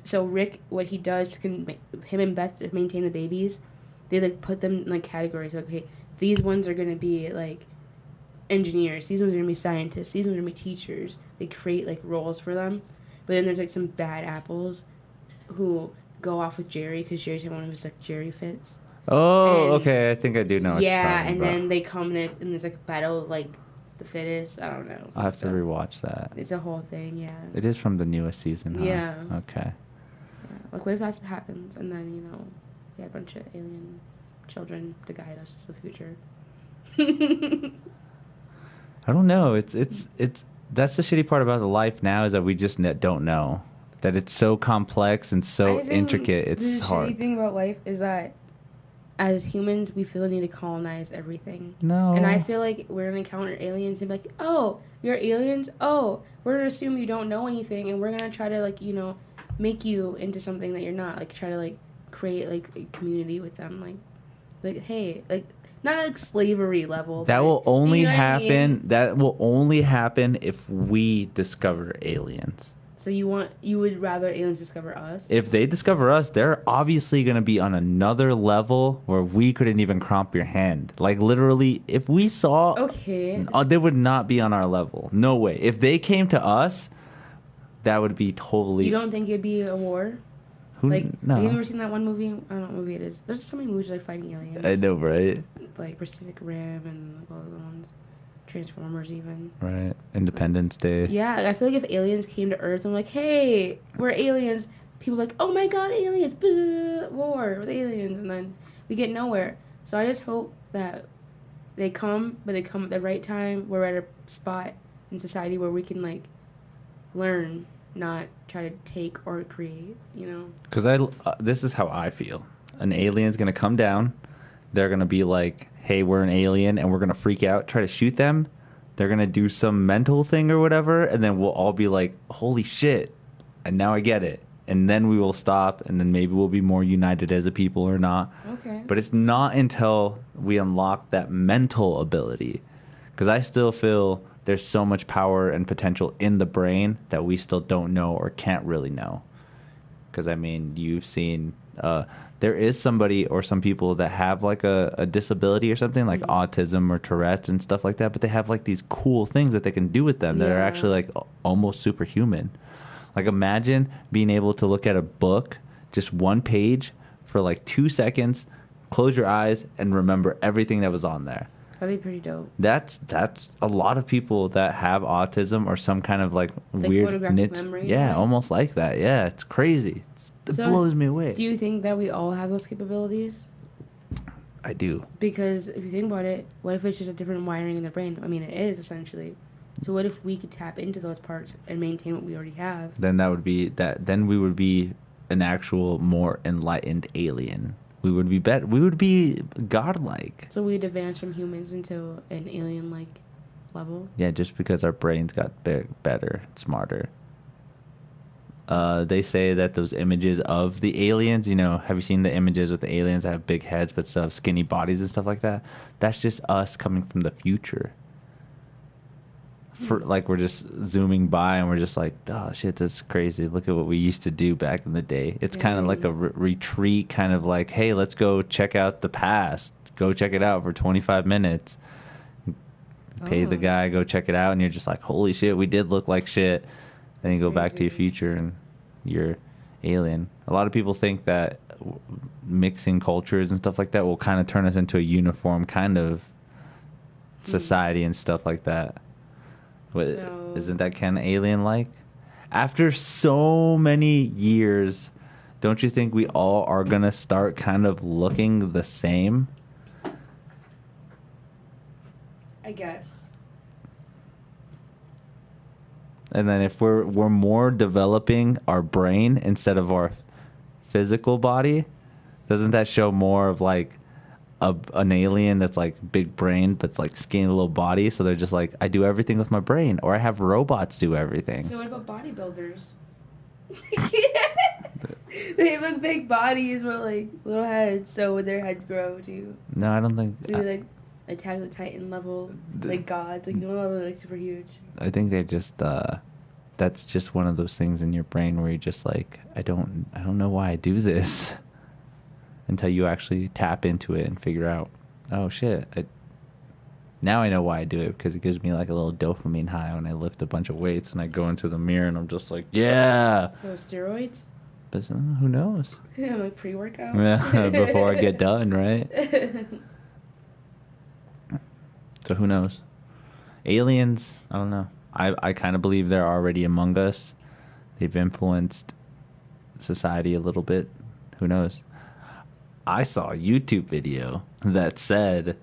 So Rick, what he does to him and Beth to maintain the babies, they like put them in like categories. Like, okay, these ones are gonna be like engineers. These ones are gonna be scientists. These ones are gonna be teachers. They create like roles for them. But then there's like some bad apples who go off with Jerry because Jerry's one of his like Jerry fits. Oh, And, okay. I think I do know what you're talking about. Yeah, and then they come in and there's like a battle of, like the fittest. I don't know. I'll have to rewatch that. It's a whole thing, yeah. It is from the newest season, huh? Yeah. Okay. Yeah. Like, what if that happens and then, you know, we have a bunch of alien children to guide us to the future? I don't know. It's that's the shitty part about the life now is that we just don't know. That it's so complex and so intricate. It's hard. The shitty thing about life is that as humans, we feel the need to colonize everything. No. And I feel like we're going to encounter aliens and be like, oh, you're aliens? Oh, we're going to assume you don't know anything, and we're going to try to, like, you know, make you into something that you're not. Like, try to, like, create, like, a community with them. Like hey, like, not like slavery level. That will only happen. I mean? That will only happen if we discover aliens. So you would rather aliens discover us? If they discover us, they're obviously going to be on another level where we couldn't even crop your hand. Like, literally, if we saw... Okay. They would not be on our level. No way. If they came to us, that would be totally... You don't think it'd be a war? Like, no. have you ever seen that one movie? I don't know what movie it is. There's so many movies like fighting aliens. I know, right? Like Pacific Rim and like all the other ones. Transformers even. Right. Independence Day. Yeah, I feel like if aliens came to Earth and were like, hey, we're aliens, people are like, oh my god, aliens, blah, war with aliens, and then we get nowhere. So I just hope that they come, but they come at the right time. We're at a spot in society where we can, like, learn, not try to take or create, you know? Because this is how I feel. An alien's going to come down. They're going to be like, hey, we're an alien, and we're going to freak out, try to shoot them. They're going to do some mental thing or whatever, and then we'll all be like, holy shit, and now I get it. And then we will stop, and then maybe we'll be more united as a people or not. Okay. But it's not until we unlock that mental ability. Because I still feel there's so much power and potential in the brain that we still don't know or can't really know. Because, I mean, you've seen... there is somebody or some people that have like a disability or something like autism or Tourette's and stuff like that, but they have like these cool things that they can do with them that are actually like almost superhuman. Like imagine being able to look at a book, just one page for like 2 seconds, close your eyes and remember everything that was on there. That'd be pretty dope. That's a lot of people that have autism or some kind of like weird niche. Memory, yeah, right? almost like that. Yeah, it's crazy. It blows me away. Do you think that we all have those capabilities? I do. Because if you think about it, what if it's just a different wiring in the brain? I mean, it is essentially. So what if we could tap into those parts and maintain what we already have? Then that would be that. Then we would be an actual more enlightened alien. We would be better. We would be godlike. So we'd advance from humans into an alien-like level? Yeah, just because our brains got better, smarter. They say that those images of the aliens, you know, have you seen the images with the aliens that have big heads but still have skinny bodies and stuff like that? That's just us coming from the future. Like we're just zooming by and we're just like, oh shit, that's crazy. Look at what we used to do back in the day. It's kind of like a retreat, kind of like, hey, let's go check out the past. Go check it out for 25 minutes. Pay the guy, go check it out, and you're just like, holy shit, we did look like shit. Then you go back to your future and you're alien. A lot of people think that mixing cultures and stuff like that will kind of turn us into a uniform kind of society and stuff like that. So, isn't that kind of alien-like? After so many years, don't you think we all are going to start kind of looking the same? I guess. And then if we're more developing our brain instead of our physical body, doesn't that show more of like an alien that's like big brain but like skinny little body? So they're just like, I do everything with my brain, or I have robots do everything. So what about bodybuilders? They have like big bodies with like little heads, so when their heads grow too. No, I don't think. So they're like Attack of the Titan level, like gods, like they're like super huge. I think they just. That's just one of those things in your brain where you're just like, I don't know why I do this, until you actually tap into it and figure out, oh shit, now I know why I do it, because it gives me like a little dopamine high when I lift a bunch of weights and I go into the mirror and I'm just like, yeah. So steroids? But who knows? Yeah, like pre-workout. Yeah, before I get done, right? So who knows? Aliens, I don't know. I kind of believe they're already among us. They've influenced society a little bit. Who knows? I saw a YouTube video that said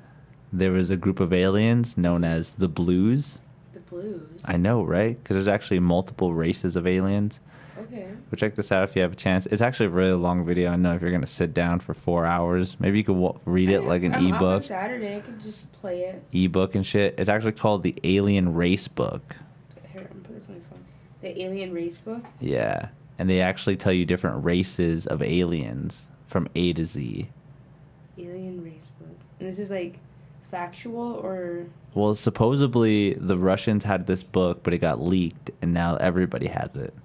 there was a group of aliens known as the Blues. The Blues? I know, right? Because there's actually multiple races of aliens. Okay. But check this out if you have a chance. It's actually a really long video. I know if you're going to sit down for 4 hours. Maybe you could read it like an I'm ebook. off on Saturday. I could just play it. Ebook and shit. It's actually called the Alien Race Book. Here, I'm put this on my phone. The Alien Race Book? Yeah. And they actually tell you different races of aliens from A to Z. Alien Race Book. And this is like factual or... Well, supposedly the Russians had this book, but it got leaked, and now everybody has it.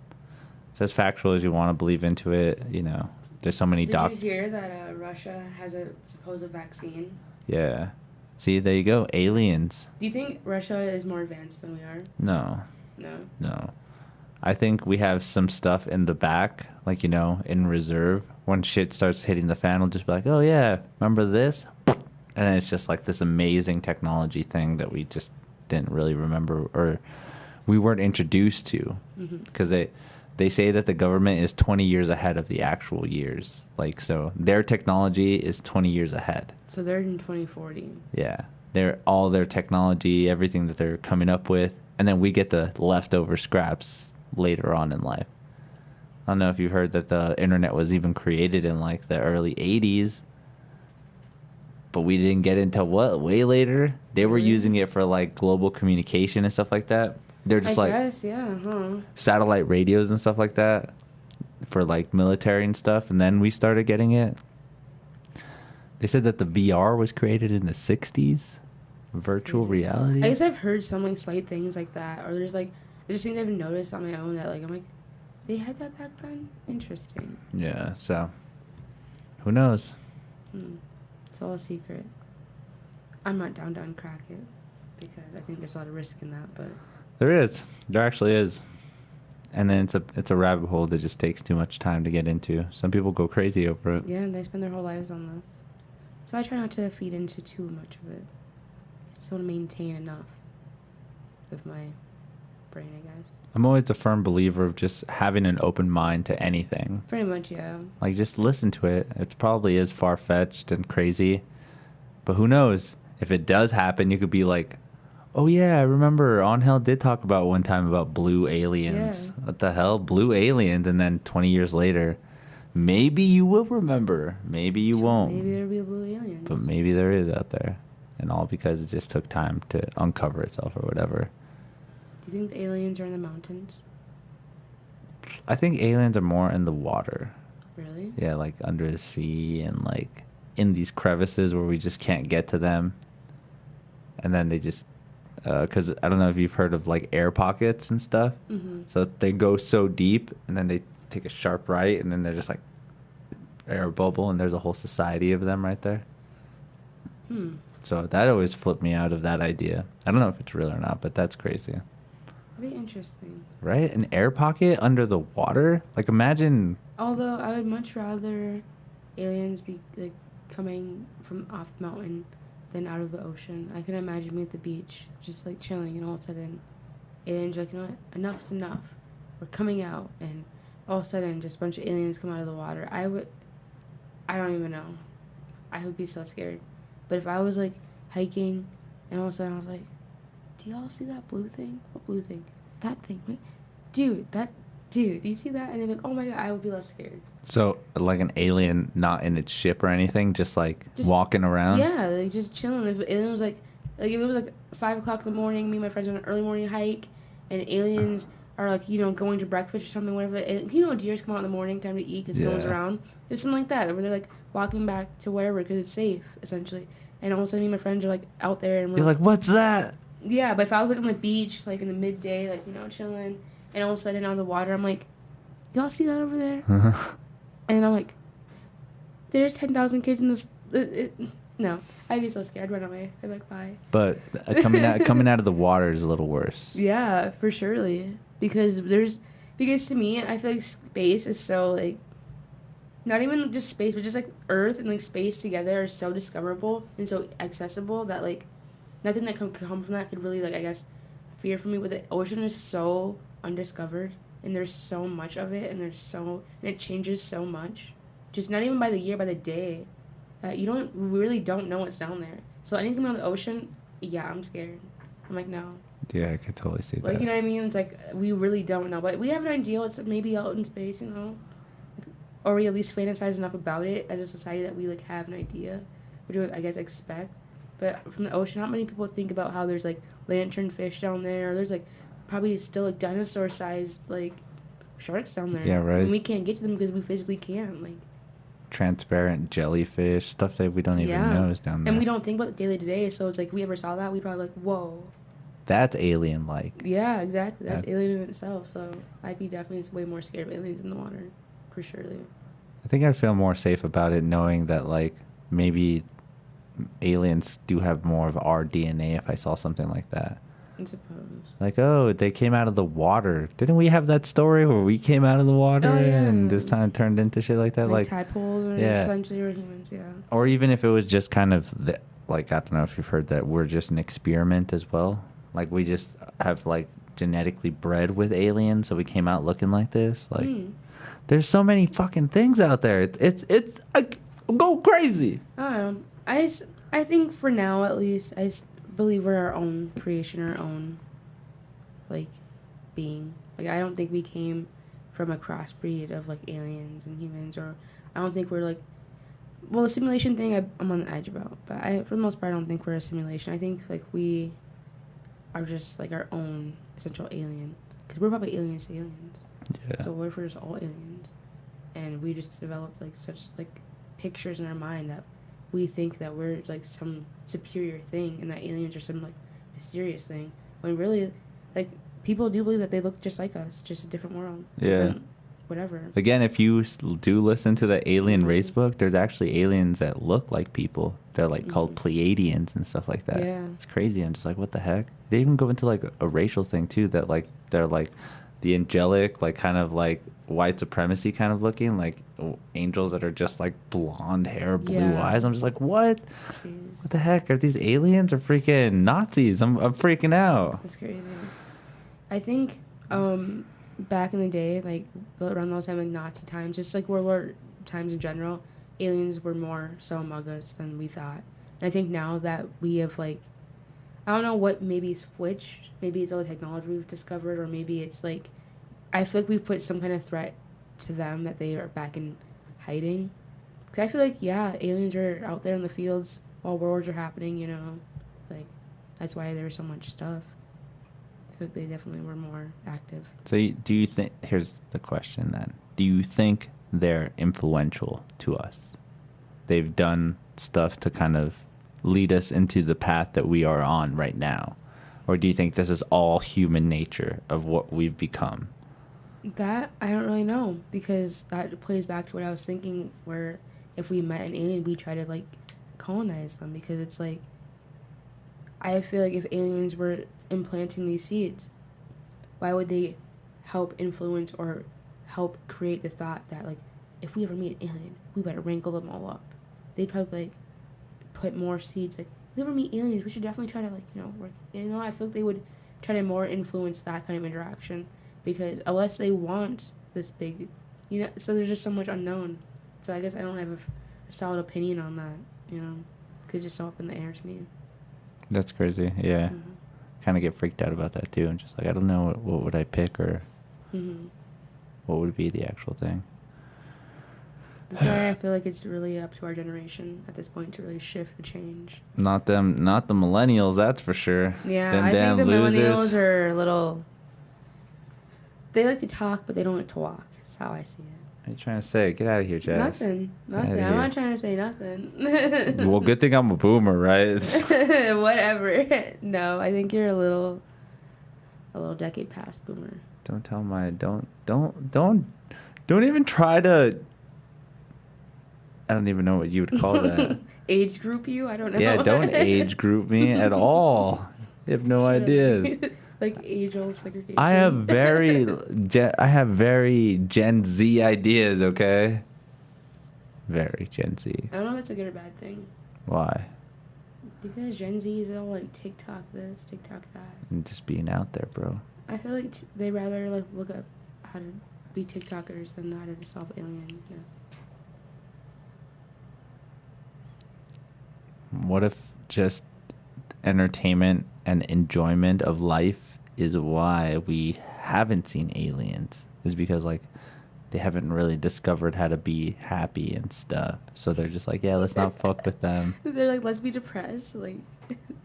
It's as factual as you want to believe into it. You know, there's so many Did you hear that Russia has a supposed vaccine? Yeah. See, there you go. Aliens. Do you think Russia is more advanced than we are? No. No. No. I think we have some stuff in the back, like, you know, in reserve. When shit starts hitting the fan, we'll just be like, oh, yeah, remember this? And it's just like this amazing technology thing that we just didn't really remember, or we weren't introduced to. Because they say that the government is 20 years ahead of the actual years. Like, so their technology is 20 years ahead. So they're in 2040. Yeah. All their technology, everything that they're coming up with. And then we get the leftover scraps later on in life. I don't know if you've heard that the internet was even created in like the early 80s. But we didn't get into what? Way later? They were using it for like global communication and stuff like that. They're just I guess, yeah, satellite radios and stuff like that for like military and stuff. And then we started getting it. They said that the VR was created in the 60s. Virtual reality. I guess I've heard some like slight things like that. Or there's things I've noticed on my own that like I'm like, they had that back then? Interesting. Yeah, so who knows? It's all a secret. I'm not down to uncrack it because I think there's a lot of risk in that, but There actually is. And then it's a rabbit hole that just takes too much time to get into. Some people go crazy over it. yeah, they spend their whole lives on this. So I try not to feed into too much of it. I just want to maintain enough of my brain, I guess. I'm always a firm believer of just having an open mind to anything. Pretty much, yeah. Like, just listen to it. It probably is far-fetched and crazy. But who knows? If it does happen, you could be like, oh, yeah, I remember Angel did talk about one time about blue aliens. Yeah. What the hell? Blue aliens. And then 20 years later, maybe you will remember. Maybe you won't. Maybe there'll be blue aliens. But maybe there is out there. And all because it just took time to uncover itself or whatever. Do you think the aliens are in the mountains? I think aliens are more in the water. Really? Yeah, like under the sea and like in these crevices where we just can't get to them. And then they just, because I don't know if you've heard of like air pockets and stuff. So they go so deep and then they take a sharp right and then they're just like air bubble and there's a whole society of them right there. So that always flipped me out of that idea. I don't know if it's real or not, but that's crazy. That'd be interesting. Right? An air pocket under the water? Like, imagine... Although, I would much rather aliens be, like, coming from off the mountain than out of the ocean. I can imagine me at the beach, just, like, chilling, and all of a sudden, aliens are like, you know what? Enough's enough. We're coming out, and all of a sudden, just a bunch of aliens come out of the water. I don't even know. I would be so scared. But if I was, like, hiking, and all of a sudden I was like, do y'all see that blue thing? What blue thing? That thing, right? Dude, do you see that? And they're like, oh my god, I would be less scared. So, like an alien not in its ship or anything, just walking around? Yeah, like just chilling. If an alien was like if it was like 5 o'clock in the morning, me and my friends on an early morning hike, and aliens are like, going to breakfast or something, whatever. And, deers come out in the morning time to eat because no one's around. There's something like that where they're like walking back to wherever because it's safe, essentially. And all of a sudden, me and my friends are like out there, and you're like, what's that? Yeah, but if I was like on the beach, like in the midday, like chilling, and all of a sudden on the water, I'm like, y'all see that over there? And I'm like, there's 10,000 kids in this. No, I'd be so scared. I'd run away. I'd be like, bye. But coming out of the water is a little worse. Yeah, for surely. Because to me, I feel like space is so, like, not even just space, but just, like, Earth and, like, space together are so discoverable and so accessible that, like, nothing that can come from that could really, like, I guess, fear for me. But the ocean is so undiscovered, and there's so much of it, and it changes so much. Just not even by the year, by the day. You really don't know what's down there. So anything on the ocean, yeah, I'm scared. I'm like, no. Yeah, I could totally see that. Like, you know what I mean? It's like, we really don't know. But we have an idea it's maybe out in space, Or we at least fantasize enough about it as a society that we, like, have an idea. Which we, I guess, expect. But from the ocean, not many people think about how there's, like, lanternfish down there. Or there's, like, probably still, like, dinosaur-sized, like, sharks down there. Yeah, right. And we can't get to them because we physically can't, like. Transparent jellyfish, stuff that we don't even know is down there. And we don't think about it daily to day, so it's like, if we ever saw that, we'd probably like, whoa. That's alien-like. Yeah, exactly. That's alien in itself, so I'd be definitely way more scared of aliens in the water, for surely. I think I'd feel more safe about it knowing that, like, maybe aliens do have more of our DNA if I saw something like that. I suppose. Like, oh, they came out of the water. Didn't we have that story where we came out of the water and just kind of turned into shit like that? Like tadpoles or essentially or humans, yeah. Or even if it was just kind of, like, I don't know if you've heard that we're just an experiment as well. Like, we just have, like, genetically bred with aliens, so we came out looking like this. Like, there's so many fucking things out there. It's I go crazy. I don't know. I think for now, at least, I believe we're our own creation, our own, like, being. Like, I don't think we came from a crossbreed of, like, aliens and humans, or I don't think we're, like, well, the simulation thing I'm on the edge about, but for the most part, I don't think we're a simulation. I think, like, we are just, like, our own essential alien, because we're probably aliens to aliens. Yeah. So what if we're just all aliens, and we just developed, like, such, like, pictures in our mind that we think that we're, like, some superior thing and that aliens are some, like, mysterious thing, when really, like, people do believe that they look just like us, just a different world. Yeah. Whatever. Again, if you do listen to the alien race book, there's actually aliens that look like people. They're, like, called Pleiadians and stuff like that. Yeah. It's crazy. I'm just like, what the heck? They even go into, like, a racial thing, too, that, like, they're, like, the angelic, like, kind of, like, white supremacy kind of looking, like, angels that are just, like, blonde hair, blue eyes. I'm just like, what? Jeez. What the heck? Are these aliens or freaking Nazis? I'm freaking out. That's crazy. I think back in the day, like, around those times, like, Nazi times, just, like, World War times in general, aliens were more so among us than we thought. And I think now that we have, like, I don't know what maybe switched. Maybe it's all the technology we've discovered, or maybe it's, like, I feel like we've put some kind of threat to them that they are back in hiding. Because I feel like, yeah, aliens are out there in the fields while wars are happening, Like, that's why there's so much stuff. I feel like they definitely were more active. So do you think, here's the question then. Do you think they're influential to us? They've done stuff to kind of lead us into the path that we are on right now? Or do you think this is all human nature of what we've become? That, I don't really know, because that plays back to what I was thinking, where if we met an alien, we try to, like, colonize them, because it's like, I feel like if aliens were implanting these seeds, why would they help influence or help create the thought that, like, if we ever meet an alien, we better wrangle them all up? They'd probably, like, put more seeds, like, if we ever meet aliens, we should definitely try to, like, work. I feel like they would try to more influence that kind of interaction, because unless they want this big, so there's just so much unknown. So I guess I don't have a solid opinion on that, It's just so up in the air to me. That's crazy, yeah. Mm-hmm. Kind of get freaked out about that, too. And just like, I don't know, what would I pick, or what would be the actual thing? That's why I feel like it's really up to our generation at this point to really shift the change. Not the millennials, that's for sure. Yeah, Them I damn think the losers. millennials are a little They like to talk, but they don't like to walk. That's how I see it. What are you trying to say? Get out of here, Jazz. Nothing. I'm not trying to say nothing. Well, good thing I'm a boomer, right? Whatever. No, I think you're a little decade past boomer. Don't tell my don't even try to. I don't even know what you would call that. Age group you? I don't know. Yeah, don't age group me at all. You have no ideas. Like age-old segregation. I have very Gen Z ideas. Okay. Very Gen Z. I don't know if that's a good or bad thing. Why? Because Gen Z is all like TikTok this, TikTok that. And just being out there, bro. I feel like they rather like look up how to be TikTokers than how to solve alienness. What if just entertainment and enjoyment of life is why we haven't seen aliens? Is because like they haven't really discovered how to be happy and stuff. So they're just like, yeah, let's not fuck with them. They're like, let's be depressed, like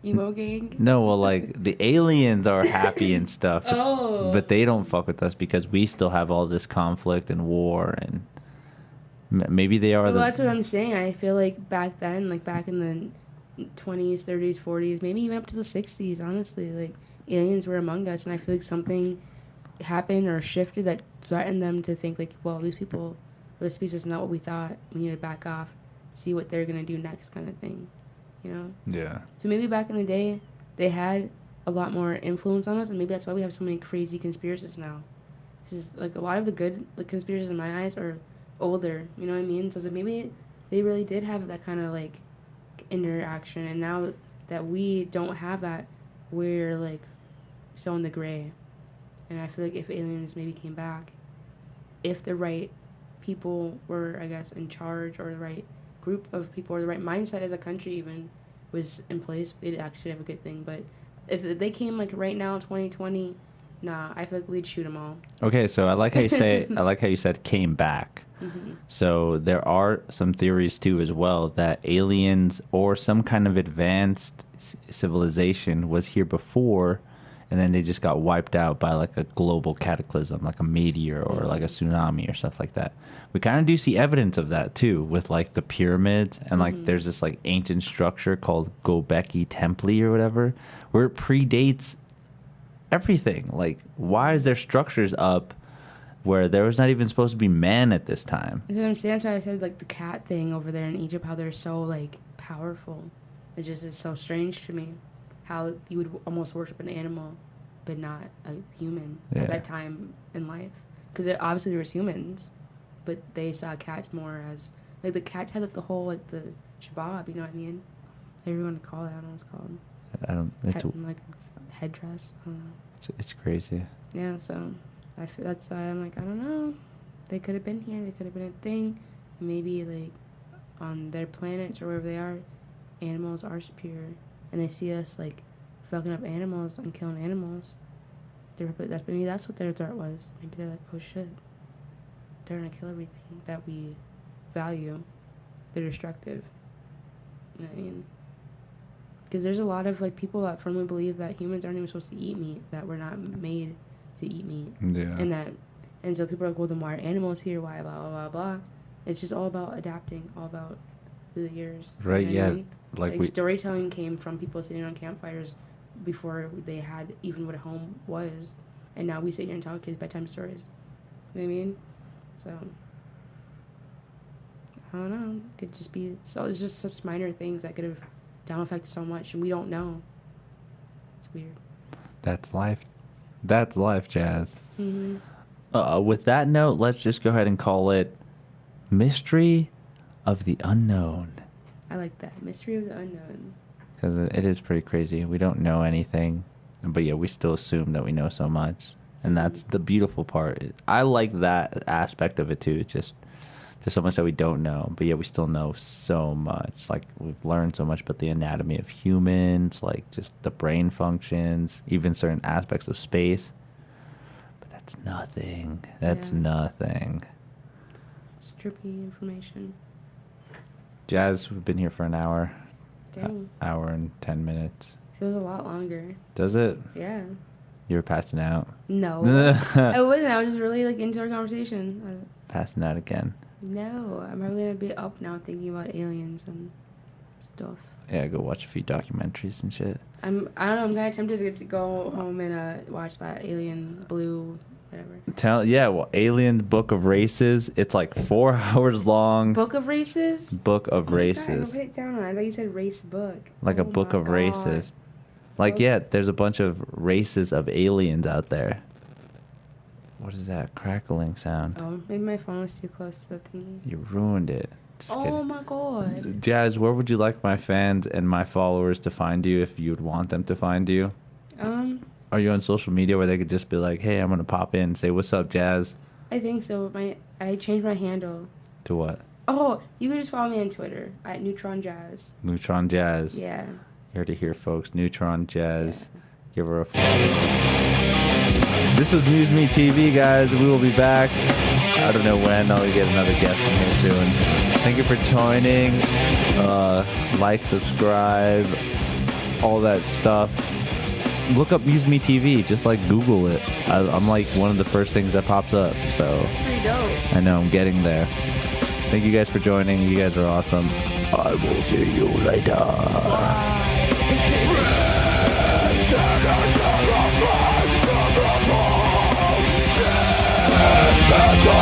emo gang. No, well, like the aliens are happy and stuff. Oh. But they don't fuck with us because we still have all this conflict and war, and maybe they are. Well, that's what I'm saying. I feel like back then, like back in the 20s, 30s, 40s, maybe even up to the 60s, honestly, like aliens were among us, and I feel like something happened or shifted that threatened them to think like, well, these people, this species is not what we thought. We need to back off, see what they're gonna do next, kind of thing, you know? Yeah. So maybe back in the day, they had a lot more influence on us, and maybe that's why we have so many crazy conspiracies now. Because like a lot of the good like conspiracies in my eyes are older, you know what I mean? So it's like maybe they really did have that kind of like interaction, and now that we don't have that, we're like so in the gray. And I feel like if aliens maybe came back, if the right people were, I guess, in charge, or the right group of people, or the right mindset as a country even was in place, we'd actually have a good thing. But if they came like right now, 2020, nah, I feel like we'd shoot them all. Okay, so I like how you say. I like how you said came back. Mm-hmm. So there are some theories too, as well, that aliens or some kind of advanced civilization was here before, and then they just got wiped out by like a global cataclysm, like a meteor or like a tsunami or stuff like that. We kind of do see evidence of that too, with like the pyramids, and like there's this like ancient structure called Göbekli Temple or whatever, where it predates everything. Like, why is there structures up where there was not even supposed to be man at this time? That's what I'm saying. That's why I said like the cat thing over there in Egypt, how they're so like powerful. It just is so strange to me how you would almost worship an animal but not a human at that time in life, because obviously there was humans, but they saw cats more as like the cats had like the whole like the shabab, you know what I mean? Everyone would call that. I don't know what it's called. I don't. It's like headdress. I don't know. it's crazy. Yeah, so I feel that's why I'm like, I don't know. They could have been here. They could have been a thing. Maybe like on their planets or wherever they are, animals are superior, and they see us like fucking up animals and killing animals. Maybe that's what their threat was. Maybe they're like, oh shit, they're gonna kill everything that we value. They're destructive. You know what I mean? Because there's a lot of like people that firmly believe that humans aren't even supposed to eat meat, that we're not made to eat meat. Yeah. And so people are like, well, then why are animals here? Why blah blah blah blah? It's just all about adapting, all about through the years. Right. You know what I Yeah. mean? Like storytelling came from people sitting on campfires before they had even what a home was, and now we sit here and tell kids bedtime stories. You know what I mean? So I don't know. It could just be so. It's just such minor things that could have down affected so much, and we don't know. It's weird. That's life. That's life, Jazz. Mm-hmm. With that note, let's just go ahead and call it Mystery of the Unknown. I like that. Mystery of the Unknown. Because it is pretty crazy. We don't know anything, but yeah, we still assume that we know so much. And that's the beautiful part. I like that aspect of it too. It's just there's so much that we don't know, but yeah, we still know so much. Like, we've learned so much about the anatomy of humans, like just the brain functions, even certain aspects of space. But that's nothing. That's nothing. It's trippy information. Jazz, we've been here for an hour. Dang. Hour and 10 minutes. Feels a lot longer. Does it? Yeah. You were passing out. No, I wasn't. I was just really like into our conversation. Passing out again. No, I'm probably gonna be up now thinking about aliens and stuff. Yeah, go watch a few documentaries and shit. I don't know. I'm kind of tempted to go home and watch that Alien Blue, whatever. Well, Alien Book of Races. It's like 4 hours long. Book of Races. Book of God, Races. put it down. I thought you said race book. Like a book of races. Like, yeah, there's a bunch of races of aliens out there. What is that crackling sound? Oh, maybe my phone was too close to the thingy. You ruined it. Just kidding. My god. Jazz, where would you like my fans and my followers to find you if you would want them to find you? Are you on social media where they could just be like, hey, I'm going to pop in and say, what's up, Jazz? I think so. I changed my handle. To what? Oh, you can just follow me on Twitter at Neutron Jazz. Neutron Jazz. Yeah. You heard it here, folks. Neutron Jazz. Yeah. Give her a follow. This was MuseMe TV, guys. We will be back. I don't know when. I'll get another guest in here soon. Thank you for joining. Like, subscribe, all that stuff. Look up MuseMe TV. Just like Google it. I'm like one of the first things that pops up. So it's pretty dope. I know. I'm getting there. Thank you guys for joining. You guys are awesome. I will see you later. Wow.